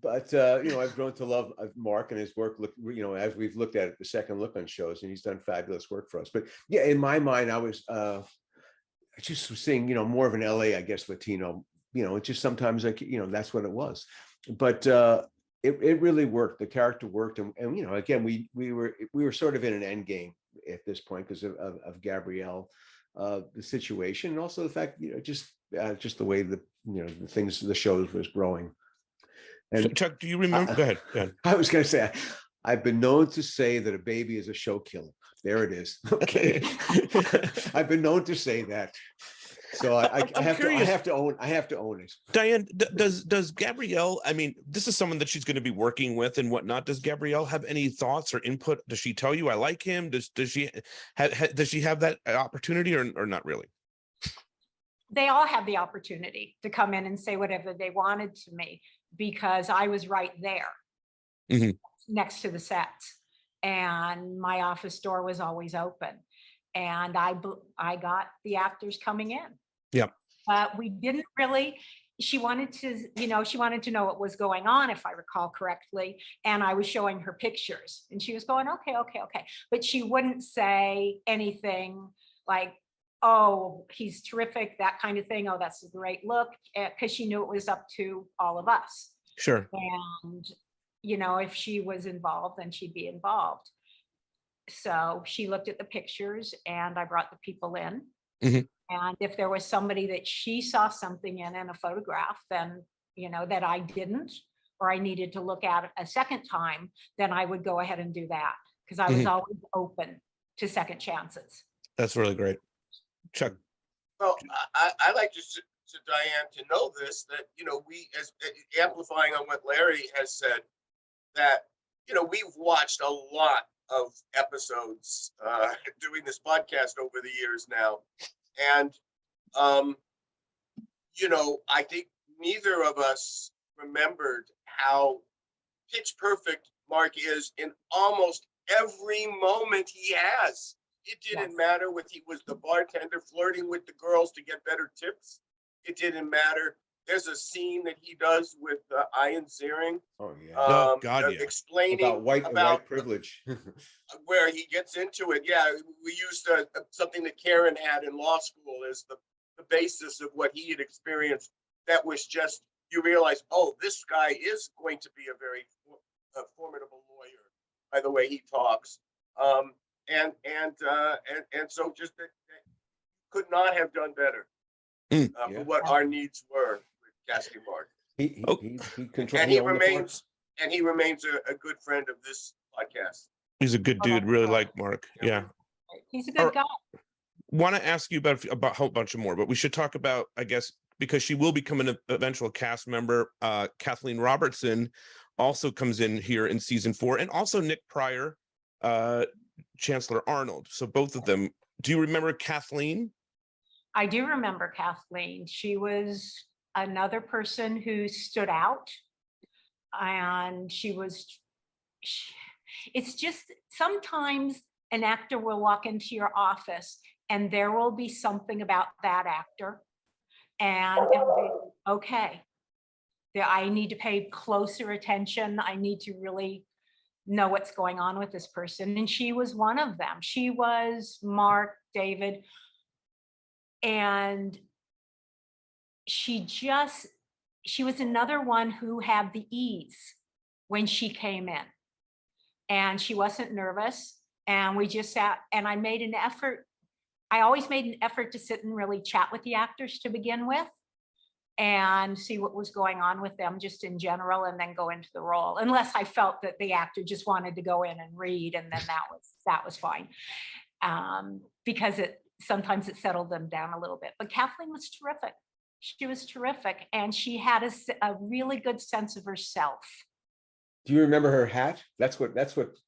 But I've grown to love Mark and his work. Look, as we've looked at it, the second look on shows, and he's done fabulous work for us. But yeah, in my mind, I was just seeing, more of an LA, I guess, Latino. It's just sometimes like that's what it was. But it really worked. The character worked, and again, we were sort of in an end game at this point because of Gabrielle, the situation, and also the fact just the way the the shows was growing. And Chuck, do you remember? Go ahead. I was going to say, I've been known to say that a baby is a show killer. There it is. Okay. I've been known to say that. So I have to own it. Diane, does Gabrielle, I mean, this is someone that she's going to be working with and whatnot. Does Gabrielle have any thoughts or input? Does she tell you I like him? Does she have that opportunity or not really? They all had the opportunity to come in and say whatever they wanted to me because I was right there next to the sets, and my office door was always open, and I got the actors coming in. Yeah. But we didn't really. She wanted to know what was going on, if I recall correctly, and I was showing her pictures, and she was going, okay, but she wouldn't say anything like, oh, he's terrific, that kind of thing. Oh, that's a great look, because she knew it was up to all of us. Sure. And, if she was involved, then she'd be involved. So she looked at the pictures and I brought the people in. And if there was somebody that she saw something in a photograph, then, that I didn't, or I needed to look at it a second time, then I would go ahead and do that because I was always open to second chances. That's really great. Chuck. Well, I like to Diane to know this, that, we, as amplifying on what Larry has said, that, we've watched a lot of episodes doing this podcast over the years now. And, I think neither of us remembered how pitch perfect Mark is in almost every moment he has. It didn't matter if he was the bartender flirting with the girls to get better tips. It didn't matter. There's a scene that he does with Ian Ziering. Oh yeah. God, yeah. Explaining about white privilege. Where he gets into it. Yeah, we used something that Karen had in law school as the basis of what he had experienced. That was just, you realize, oh, this guy is going to be a very formidable lawyer by the way he talks. And so just that could not have done better for what our needs were with casting Mark. He controls, and he remains a good friend of this podcast. He's a good dude. Really like Mark. Yeah. He's a good guy. Want to ask you about a whole bunch of more, but we should talk about, I guess, because she will become an eventual cast member. Kathleen Robertson also comes in here in season 4, and also Nick Pryor, Chancellor Arnold. So both of them. Do you remember Kathleen? I do remember Kathleen. She was another person who stood out, and it's just sometimes an actor will walk into your office and there will be something about that actor, and it'll be, okay, I need to pay closer attention. I need to really know what's going on with this person. And she was one of them. She was Mark, David, and she was another one who had the ease when she came in, and she wasn't nervous, and we just sat, and I always made an effort to sit and really chat with the actors to begin with and see what was going on with them just in general, and then go into the role, unless I felt that the actor just wanted to go in and read, and then that was fine, because sometimes it settled them down a little bit. But Kathleen was terrific. She was terrific, and she had a really good sense of herself. Do you remember her hat? That's what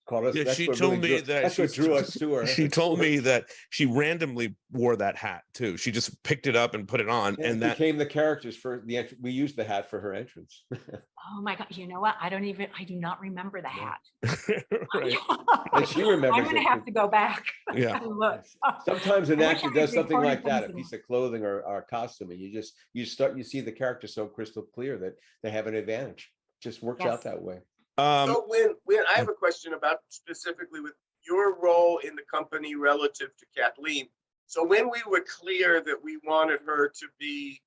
caught us. Yeah, that's she what told really me that that's what drew us to her. She told me that she randomly wore that hat too. She just picked it up and put it on, and that became the characters for the entrance. We used the hat for her entrance. Oh my God! You know what? I do not remember the hat. Right. And she remembers. I'm going to have to go back. Yeah. And look. Sometimes an actor does something like that, a things piece of clothing or costume, and you see the character so crystal clear that they have an advantage. just works Yes. out that way. So when I have a question about specifically with your role in the company relative to Kathleen. So when we were clear that we wanted her to be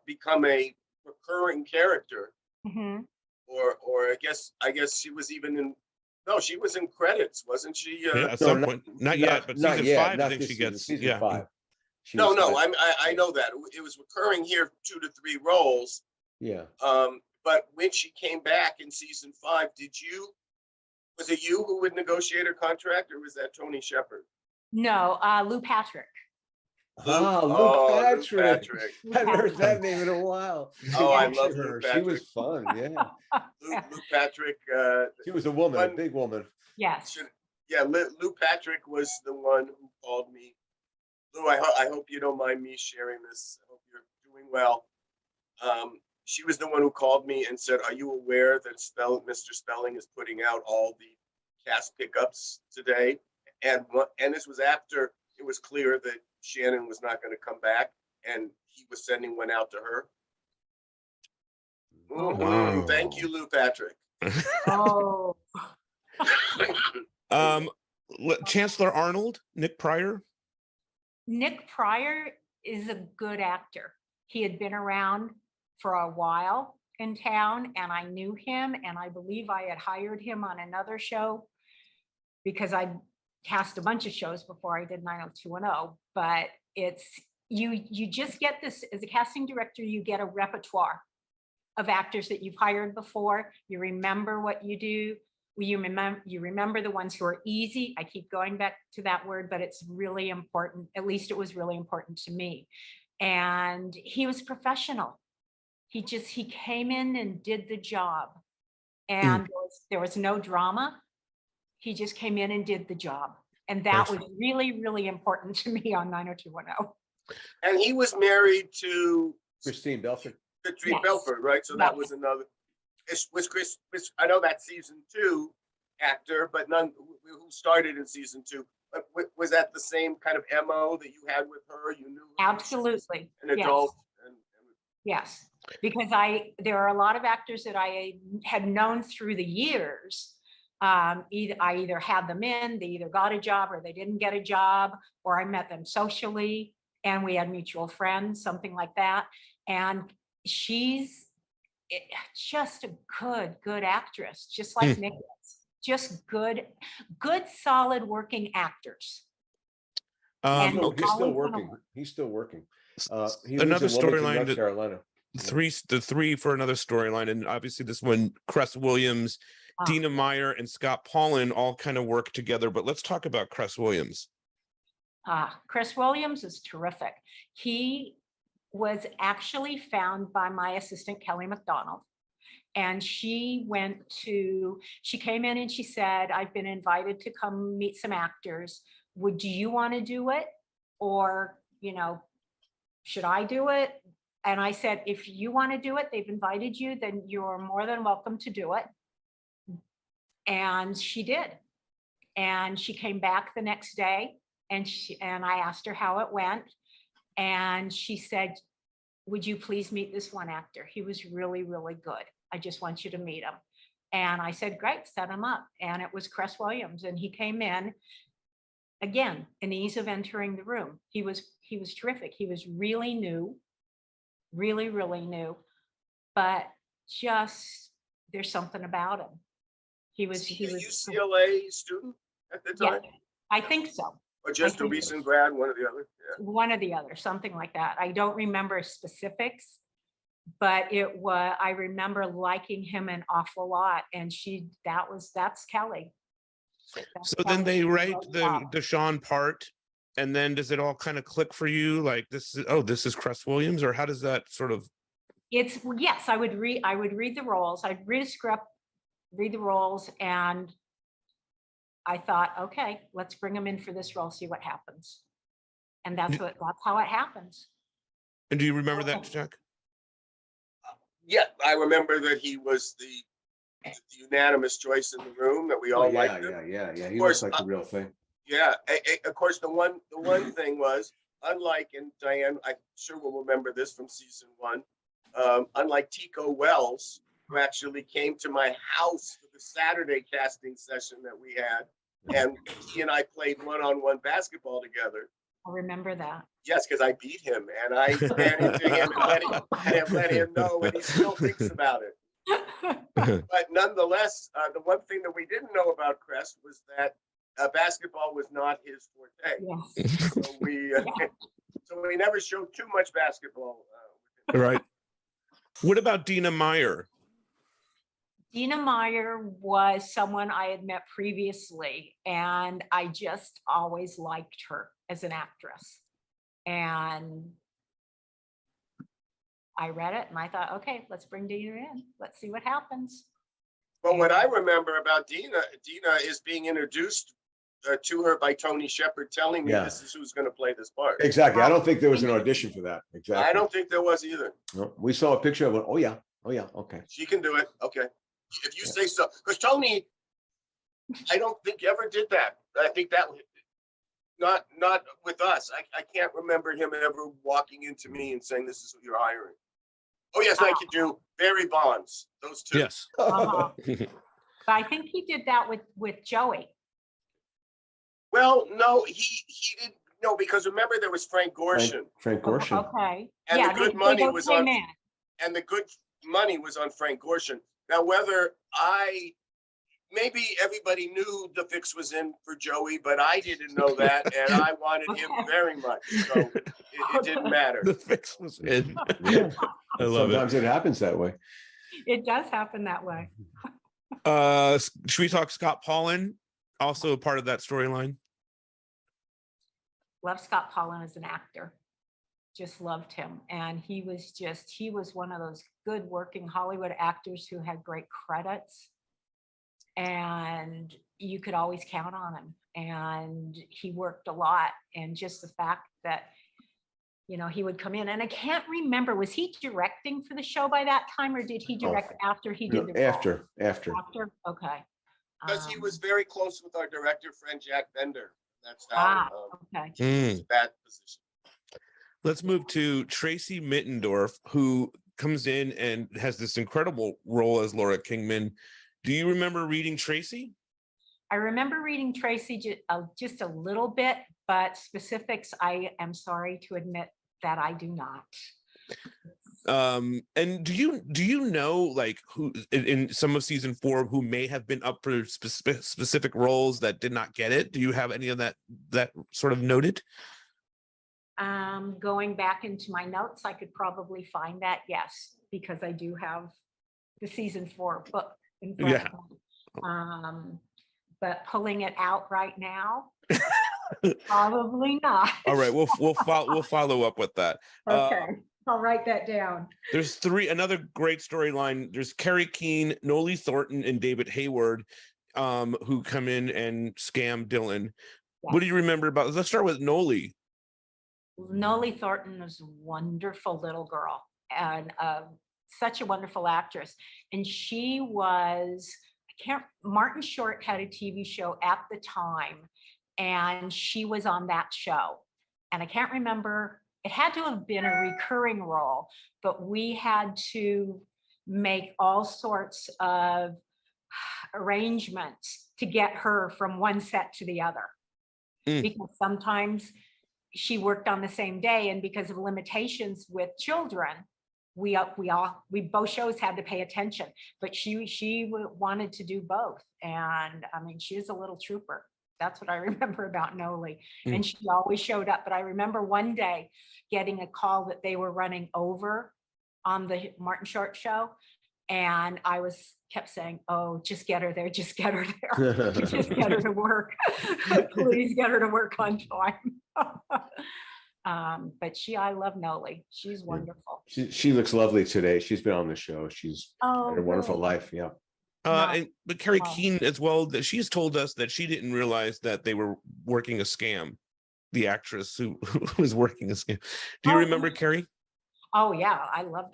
become a recurring character, Mhm. or I guess she was even in. No, she was in credits, wasn't she? Yeah, at No, some point, not yet, but not season yet, 5, not I think this she season, gets. season Yeah. 5. She No, was no, credit- I know that it was recurring here, 2 to 3 roles. Yeah. But when she came back in season 5, was it you who would negotiate her contract, or was that Tony Shepard? No, Lou Patrick. Luke Patrick. Patrick. Lou I haven't heard Patrick. that name in a while. Oh, I Picture love her. Luke She Patrick. was fun. Yeah. Lou Patrick. She was a woman, a One- big woman. Yes. Yeah, Lou Patrick was the one who called me. Lou, I hope you don't mind me sharing this. I hope you're doing well. She was the one who called me and said, "Are you aware that Mr. Spelling is putting out all the cast pickups today?" And this was after it was clear that Shannon was not going to come back, and he was sending one out to her. Wow. Thank you, Lou Patrick. Oh, Chancellor Arnold, Nick Pryor. Nick Pryor is a good actor. He had been around for a while in town, and I knew him, and I believe I had hired him on another show because I cast a bunch of shows before I did 90210. But it's you just get this as a casting director, you get a repertoire of actors that you've hired before. You remember what you do. You remember the ones who are easy. I keep going back to that word, but it's really important. At least it was really important to me. And he was professional. He came in and did the job. And there was no drama. He just came in and did the job. And that was really, really important to me on 90210. And he was married to Christine Belford. Katrina Yes. Belford, right? So that was another. Was Chris? I know that season 2 actor, but none who started in season 2. But was that the same kind of MO that you had with her? You knew her Absolutely. an adult. Yes, because there are a lot of actors that I had known through the years. I either had them in, they either got a job or they didn't get a job, or I met them socially and we had mutual friends, something like that. And she's just a good actress, just like Nick is. Just good, solid working actors. He's still working. He's still working. He lives Another in Wilmington, storyline North Carolina. The three for another storyline, and obviously this one, Cress Williams, Dina Meyer, and Scott Paulin all kind of work together. But let's talk about Cress Williams. Chris Williams is terrific. He was actually found by my assistant, Kelly McDonald. And she came in and she said, "I've been invited to come meet some actors. Do you want to do it? Or, should I do it?" And I said, "If you want to do it, they've invited you, then you're more than welcome to do it." And she did. And she came back the next day and I asked her how it went. And she said, "Would you please meet this one actor? He was really, really good. I just want you to meet him." And I said, "Great, set him up." And it was Cress Williams. And he came in, again, an ease of entering the room. He was terrific. He was really new, really, really new, but just there's something about him. He was a UCLA student at the time? Yeah, I think so. Or just a recent grad, one or the other? Yeah. One or the other, something like that. I don't remember specifics, but I remember liking him an awful lot. And that's Kelly. So then they write the Sean part, and then does it all kind of click for you? Like this is Cress Williams, or how does that sort of? Yes, I would read the roles. I'd read a script, read the roles, and I thought, okay, let's bring him in for this role, see what happens. And that's how it happens. And do you remember that, Jack? Yeah, I remember that he was the unanimous choice in the room, that we all liked him. Yeah. He looks like the real thing. Yeah, of course, the one thing was, unlike, and Diane, I'm sure will remember this from season 1, unlike Tico Wells, who actually came to my house for the Saturday casting session that we had. And he and I played one-on-one basketball together. I remember that. Yes, because I beat him and I ran into him and let him know, and he still thinks about it. But nonetheless, the one thing that we didn't know about Crest was that basketball was not his forte. Yes. So we never showed too much basketball. Right. What about Dina Meyer? Dina Meyer was someone I had met previously, and I just always liked her as an actress. And I read it and I thought, okay, let's bring Dina in. Let's see what happens. But what I remember about Dina is being introduced to her by Tony Shepard telling me this is who's going to play this part. Exactly. I don't think there was an audition for that. Exactly. I don't think there was either. No, we saw a picture of it. Oh yeah. Okay. She can do it. Okay. If you say so. Because Tony, I don't think ever did that. I think that not with us. I can't remember him ever walking into me and saying, this is who you're hiring. Oh yes, I could do Barry Bonds. Those two. Yes. But I think he did that with Joey. Well, no, he didn't. No, because remember there was Frank Gorshin. Frank Gorshin. Okay. And yeah, the good they money both was came on. in. And the good money was on Frank Gorshin. Now, whether maybe everybody knew the fix was in for Joey, but I didn't know that, and I wanted him very much. So it didn't matter. The fix was in. Yeah. I love Sometimes it happens that way. It does happen that way. it. Should we talk Scott Paulin? Also a part of that storyline. Love Scott Paulin as an actor. Just loved him. And he was one of those good working Hollywood actors who had great credits. And you could always count on him. And he worked a lot. And just the fact that, he would come in, and I can't remember, was he directing for the show by that time, or did he direct after he did the role? After. After? Okay. Because he was very close with our director friend Jack Bender. That's how okay. that position. Let's move to Tracy Mittendorf, who comes in and has this incredible role as Laura Kingman. Do you remember reading Tracy? I remember reading Tracy just a little bit, but specifics, I am sorry to admit that I do not. And do you know, like, who in some of season 4 who may have been up for specific roles that did not get it? Do you have any of that sort of noted? Going back into my notes, I could probably find that, yes, because I do have the season 4 book in front of me. But pulling it out right now, probably not. All right, we'll follow up with that. Okay, I'll write that down. There's another great storyline. There's Carrie Keene, Noli Thornton, and David Hayward, who come in and scam Dylan. Yes. What do you remember about? Let's start with Noli. Noli Thornton was a wonderful little girl and such a wonderful actress. And she was, Martin Short had a TV show at the time, and she was on that show. And I can't remember, it had to have been a recurring role, but we had to make all sorts of arrangements to get her from one set to the other. Because sometimes she worked on the same day, and because of limitations with children, we both shows had to pay attention, but she wanted to do both. And I mean, she was a little trooper. That's what I remember about Noli. And she always showed up. But I remember one day getting a call that they were running over on the Martin Short show. And I kept saying, oh, just get her there. Just get her there. Just get her to work. Please get her to work on time. But I love Noli. She's wonderful. She looks lovely today. She's been on the show. She's had a wonderful life. Yeah. But Carrie Keene as well, that she's told us that she didn't realize that they were working a scam. The actress who was working a scam. Do you remember Carrie? Oh yeah,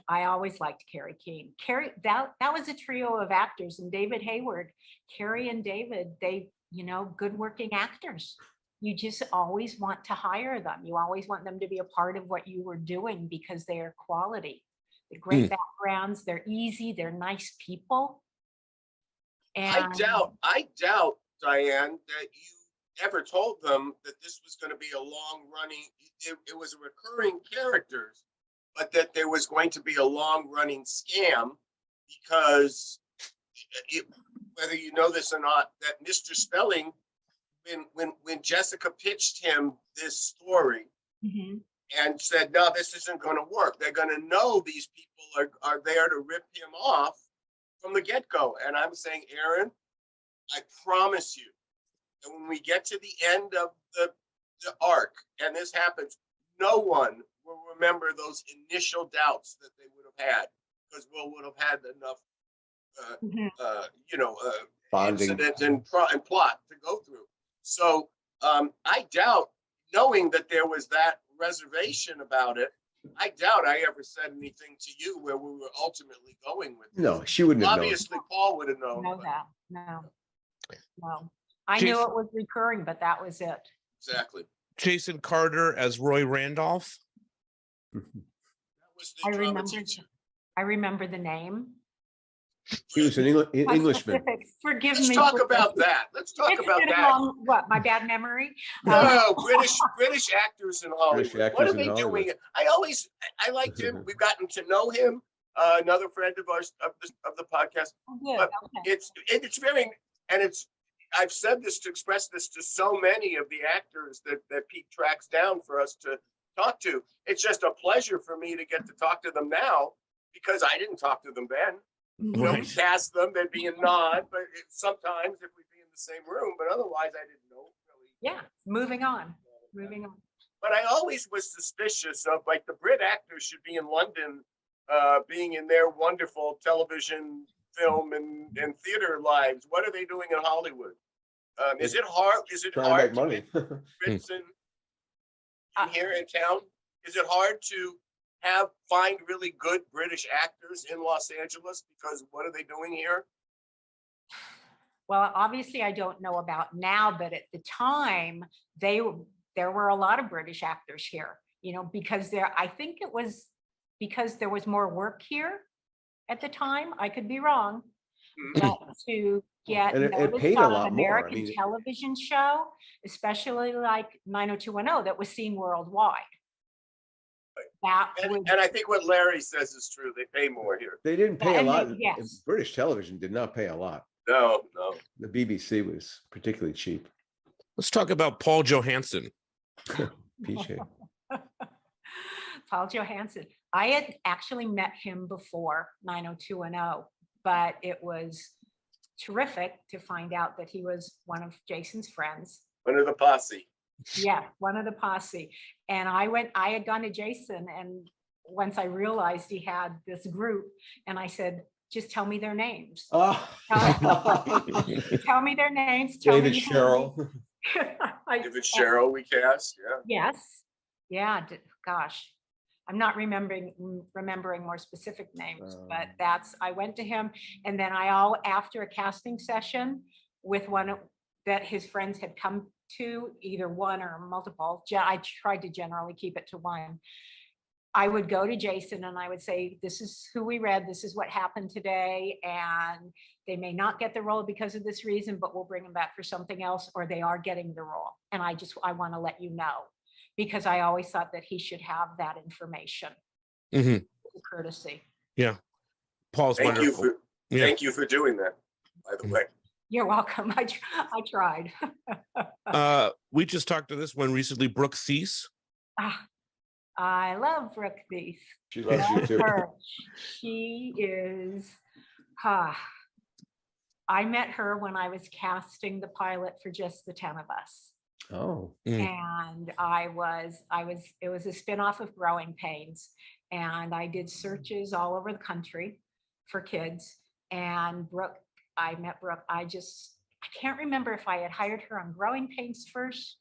I always liked Carrie Keene. Carrie, that was a trio of actors, and David Hayward, Carrie and David, they, good working actors. You just always want to hire them. You always want them to be a part of what you were doing because they are quality. They're great backgrounds. They're easy. They're nice people. I And doubt, Diane, that you ever told them that this was going to be a long running, it was a recurring characters, but that there was going to be a long running scam because whether you know this or not, that Mr. Spelling, when Jessica pitched him this story and said, no, this isn't going to work. They're going to know these people are there to rip him off from the get-go. And I'm saying, Aaron, I promise you that when we get to the end of the arc and this happens, no one will remember those initial doubts that they would have had because Will would have had enough Bonding. incident and plot to go through. So I doubt, knowing that there was that reservation about it, I doubt I ever said anything to you where we were ultimately going with it. No, she wouldn't have known. Obviously, Paul would have known. know but- that. No. I knew it was recurring, but that was it. Exactly. Jason Carter as Roy Randolph. That was the drama teacher. I remember the name. He was an Englishman. Specifics. Forgive Let's me. talk for- about that. Let's talk It's about been a that. what, my bad memory? No, British actors in Hollywood. British What are actors they in Hollywood. doing? I liked him. We've gotten to know him. Another friend of ours of the podcast. Good, But okay. it's very, and it's, I've said this to express this to so many of the actors that Pete tracks down for us to talk to. It's just a pleasure for me to get to talk to them now because I didn't talk to them then. You know, we cast them, they'd be a nod, but sometimes if we'd be in the same room, but otherwise I didn't know really. Yeah, moving on. But I always was suspicious of, like, the Brit actors should be in London, being in their wonderful television, film, and theater lives. What are they doing in Hollywood? Is it hard? Is it Trying to hard make to money. get Brits in here in town? Is it hard to find really good British actors in Los Angeles? Because what are they doing here? Well, obviously I don't know about now, but at the time there were a lot of British actors here, you know, because I think it was because there was more work here at the time. I could be wrong. But to get And it noticed paid a on lot an more. I American mean- television show, especially like 90210 that was seen worldwide. That would, And I think what Larry says is true. They pay more here. They didn't pay a And lot. they- yes. British television did not pay a lot. No. The BBC was particularly cheap. Let's talk about Paul Johansson. PJ. Paul Johansson. I had actually met him before 90210, but it was terrific to find out that he was one of Jason's friends. One of the posse. Yeah, one of the posse. And I had gone to Jason, and once I realized he had this group, and I said, just tell me their names. Oh. Tell me their names. Tell David me Sherrill. David Sherrill we cast, yeah. Yes. Yeah. Gosh, I'm not remembering more specific names, but I went to him, and then after a casting session with one that his friends had come to, either one or multiple, I tried to generally keep it to one. I would go to Jason and I would say, this is who we read, this is what happened today, and they may not get the role because of this reason, but we'll bring them back for something else, or they are getting the role. And I want to let you know, because I always thought that he should have that information. Courtesy. Yeah. Paul's wonderful. Thank you for doing that, by the way. You're welcome. I tried. We just talked to this one recently, Brooke Thies. I love Brooke Thies. She loves you too. Her. She is, I met her when I was casting the pilot for Just the 10 of Us. Oh. And it was a spinoff of Growing Pains. And I did searches all over the country for kids. And I met Brooke. I can't remember if I had hired her on Growing Pains first.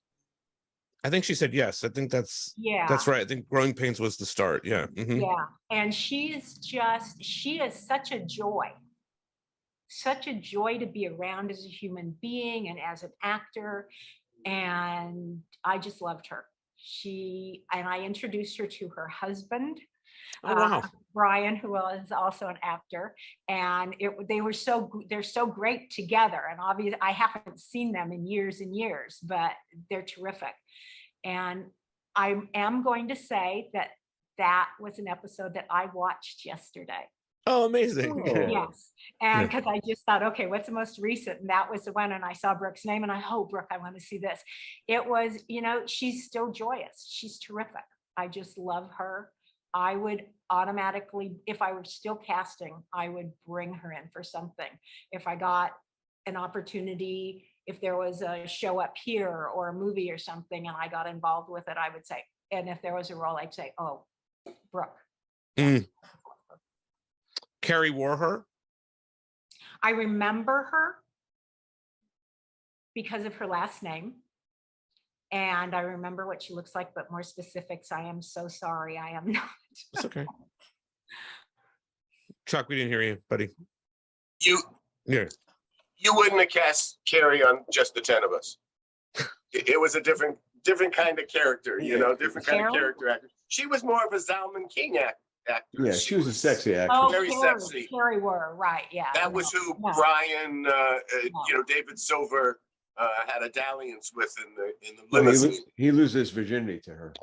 I think she said yes. I think that's right. I think Growing Pains was the start. Yeah. Yeah. And she is such a joy to be around as a human being and as an actor. And I just loved her. And I introduced her to her husband, Oh, wow. Brian, who is also an actor, and they're so great together. And obviously, I haven't seen them in years and years, but they're terrific. And I am going to say that was an episode that I watched yesterday. Oh, amazing. Oh. Yes. And Yeah. because I just thought, okay, what's the most recent? And that was the one, and I saw Brooke's name and Brooke, I want to see this. It was, she's still joyous. She's terrific. I just love her. I would automatically, if I were still casting, I would bring her in for something. If I got an opportunity, if there was a show up here or a movie or something and I got involved with it, I would say, and if there was a role, I'd say, oh, Brooke. Mm. Carrie wore her. I remember her because of her last name. And I remember what she looks like, but more specifics, I am so sorry. I am not. It's okay. Chuck, we didn't hear you, buddy. You Yeah. you wouldn't have cast Carrie on Just the 10 of Us. It was a different kind of character, different kind of character actor. She was more of a Zalman King actor. Yeah, she was a sexy actress. Oh, Very Carrie, sexy. Carrie were, right, yeah. That was who No. Brian, David Silver had a dalliance with in the limousine. He loses virginity to her.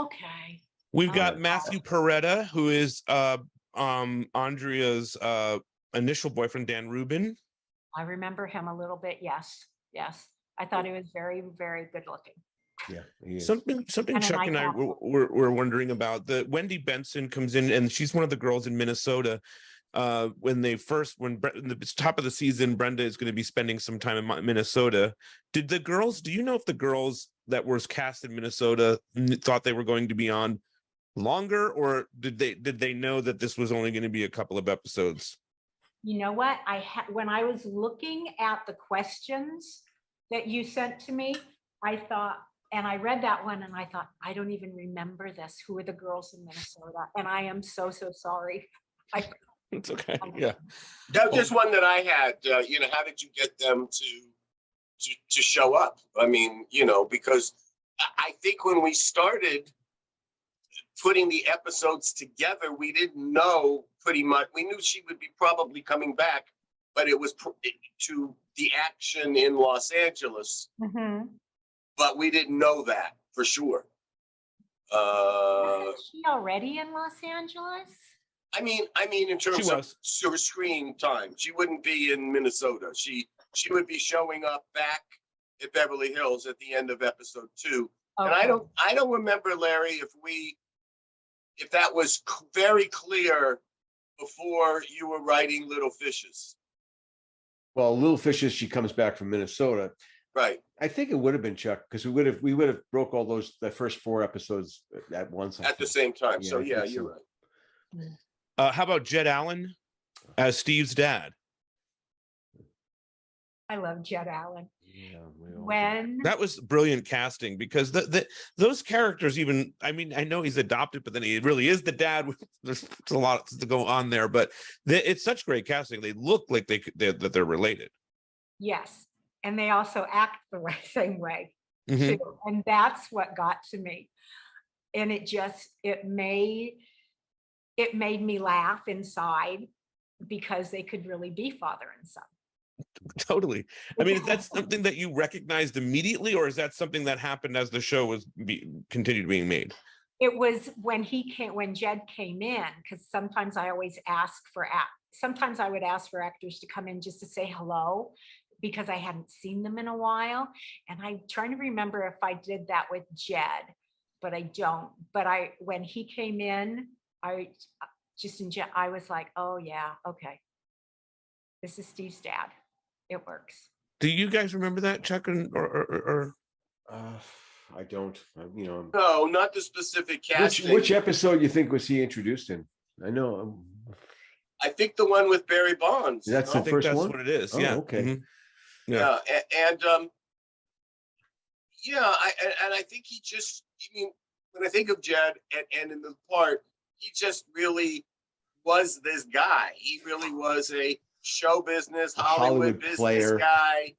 Okay. We've got Oh. Matthew Peretta, who is Andrea's initial boyfriend, Dan Rubin. I remember him a little bit. Yes. I thought he was very, very good looking. Yeah, he is. Something And Chuck a and I nice were wondering about. The Wendy Benson comes in, and she's one of the girls in Minnesota. When in the top of the season, Brenda is going to be spending some time in Minnesota. Do you know if the girls that were cast in Minnesota thought they were going to be on longer, or did they know that this was only going to be a couple of episodes? You know what? When I was looking at the questions that you sent to me, I thought, and I read that one and I thought, I don't even remember this. Who are the girls in Minnesota? And I am so sorry. It's okay. Yeah. That was just one that I had. How did you get them to show up? I mean, because I think when we started putting the episodes together, we didn't know pretty much. We knew she would be probably coming back, but it was to the action in Los Angeles. Mm-hmm. But we didn't know that for sure. Isn't she already in Los Angeles? I mean, in terms of was. her screen time, she wouldn't be in Minnesota. She would be showing up back at Beverly Hills at the end of episode 2. Okay. And I don't remember, Larry, if that was very clear before you were writing Little Fishes. Well, Little Fishes, she comes back from Minnesota. Right. I think it would have been Chuck, because we would have broke all the first 4 episodes at once. At the same time. Yeah, So I yeah, think you're so. right. How about Jed Allen as Steve's dad? I love Jed Allen. Yeah, we all do. When That was brilliant casting, because those characters, even, I mean, I know he's adopted, but then he really is the dad. There's a lot to go on there, but it's such great casting. They look like that they're related. yes, and they also act the same way Mhm. too, and that's what got to me. And it made me laugh inside because they could really be father and son. Totally. I mean, is that something that you recognized immediately, or is that something that happened as the show was continued being made? It was when Jed came in, because sometimes I always sometimes I would ask for actors to come in just to say hello, because I hadn't seen them in a while. And I'm trying to remember if I did that with Jed, but I don't. But when he came in, I was like, oh yeah, okay. This is Steve's dad. It works. Do you guys remember that, Chuck, or? I don't. No, not the specific casting. Which episode you think was he introduced in? I know. I think the one with Barry Bonds. That's I the think first that's one? what it is. Oh, Yeah. okay. Mhm. Yeah, and I think he just, when I think of Jed and in the part, he just really was this guy. He really was a show business, Hollywood business player. guy.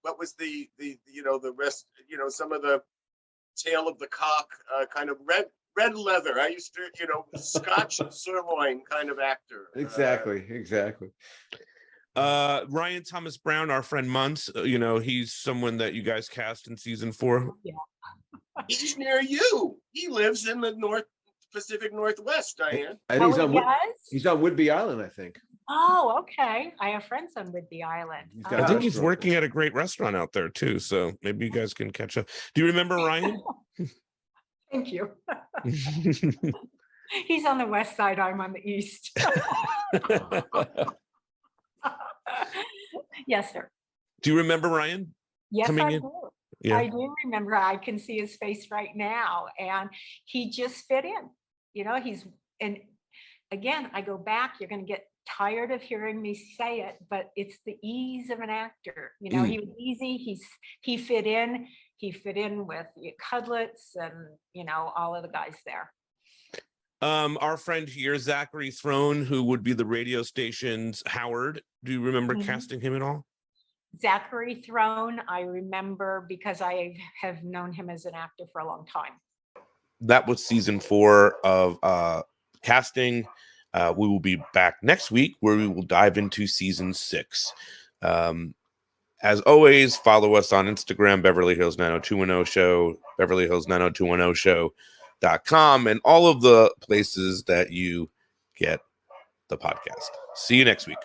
What was the rest, some of the tail of the cock kind of red leather. I used to, Scotch and sirloin kind of actor. Exactly. Ryan Thomas Brown, our friend Muntz, he's someone that you guys cast in season 4. Yeah. He's near you. He lives in the Pacific Northwest, Diane. And Oh, he does? he's on Whidbey Island, I think. Oh, okay. I have friends on Whidbey Island. He's got I a think he's restaurant working at a great restaurant out there too, so maybe you guys can catch up. Do you remember Ryan? Thank you. He's on the west side. I'm on the east. Yes, sir. Do you remember Ryan? Yes, Coming I in? do. Yeah. I do remember. I can see his face right now, and he just fit in. And again, I go back. You're going to get tired of hearing me say it, but it's the ease of an actor. He was easy. He fit in. He fit in with Cudlitz and all of the guys there. Our friend here, Zachary Throne, who would be the radio station's Howard. Do you remember casting him at all? Zachary Throne, I remember because I have known him as an actor for a long time. That was season 4 of casting. We will be back next week where we will dive into season 6. As always, follow us on Instagram, Beverly Hills 90210 Show, Beverly Hills 90210 Show.com, and all of the places that you get the podcast. See you next week.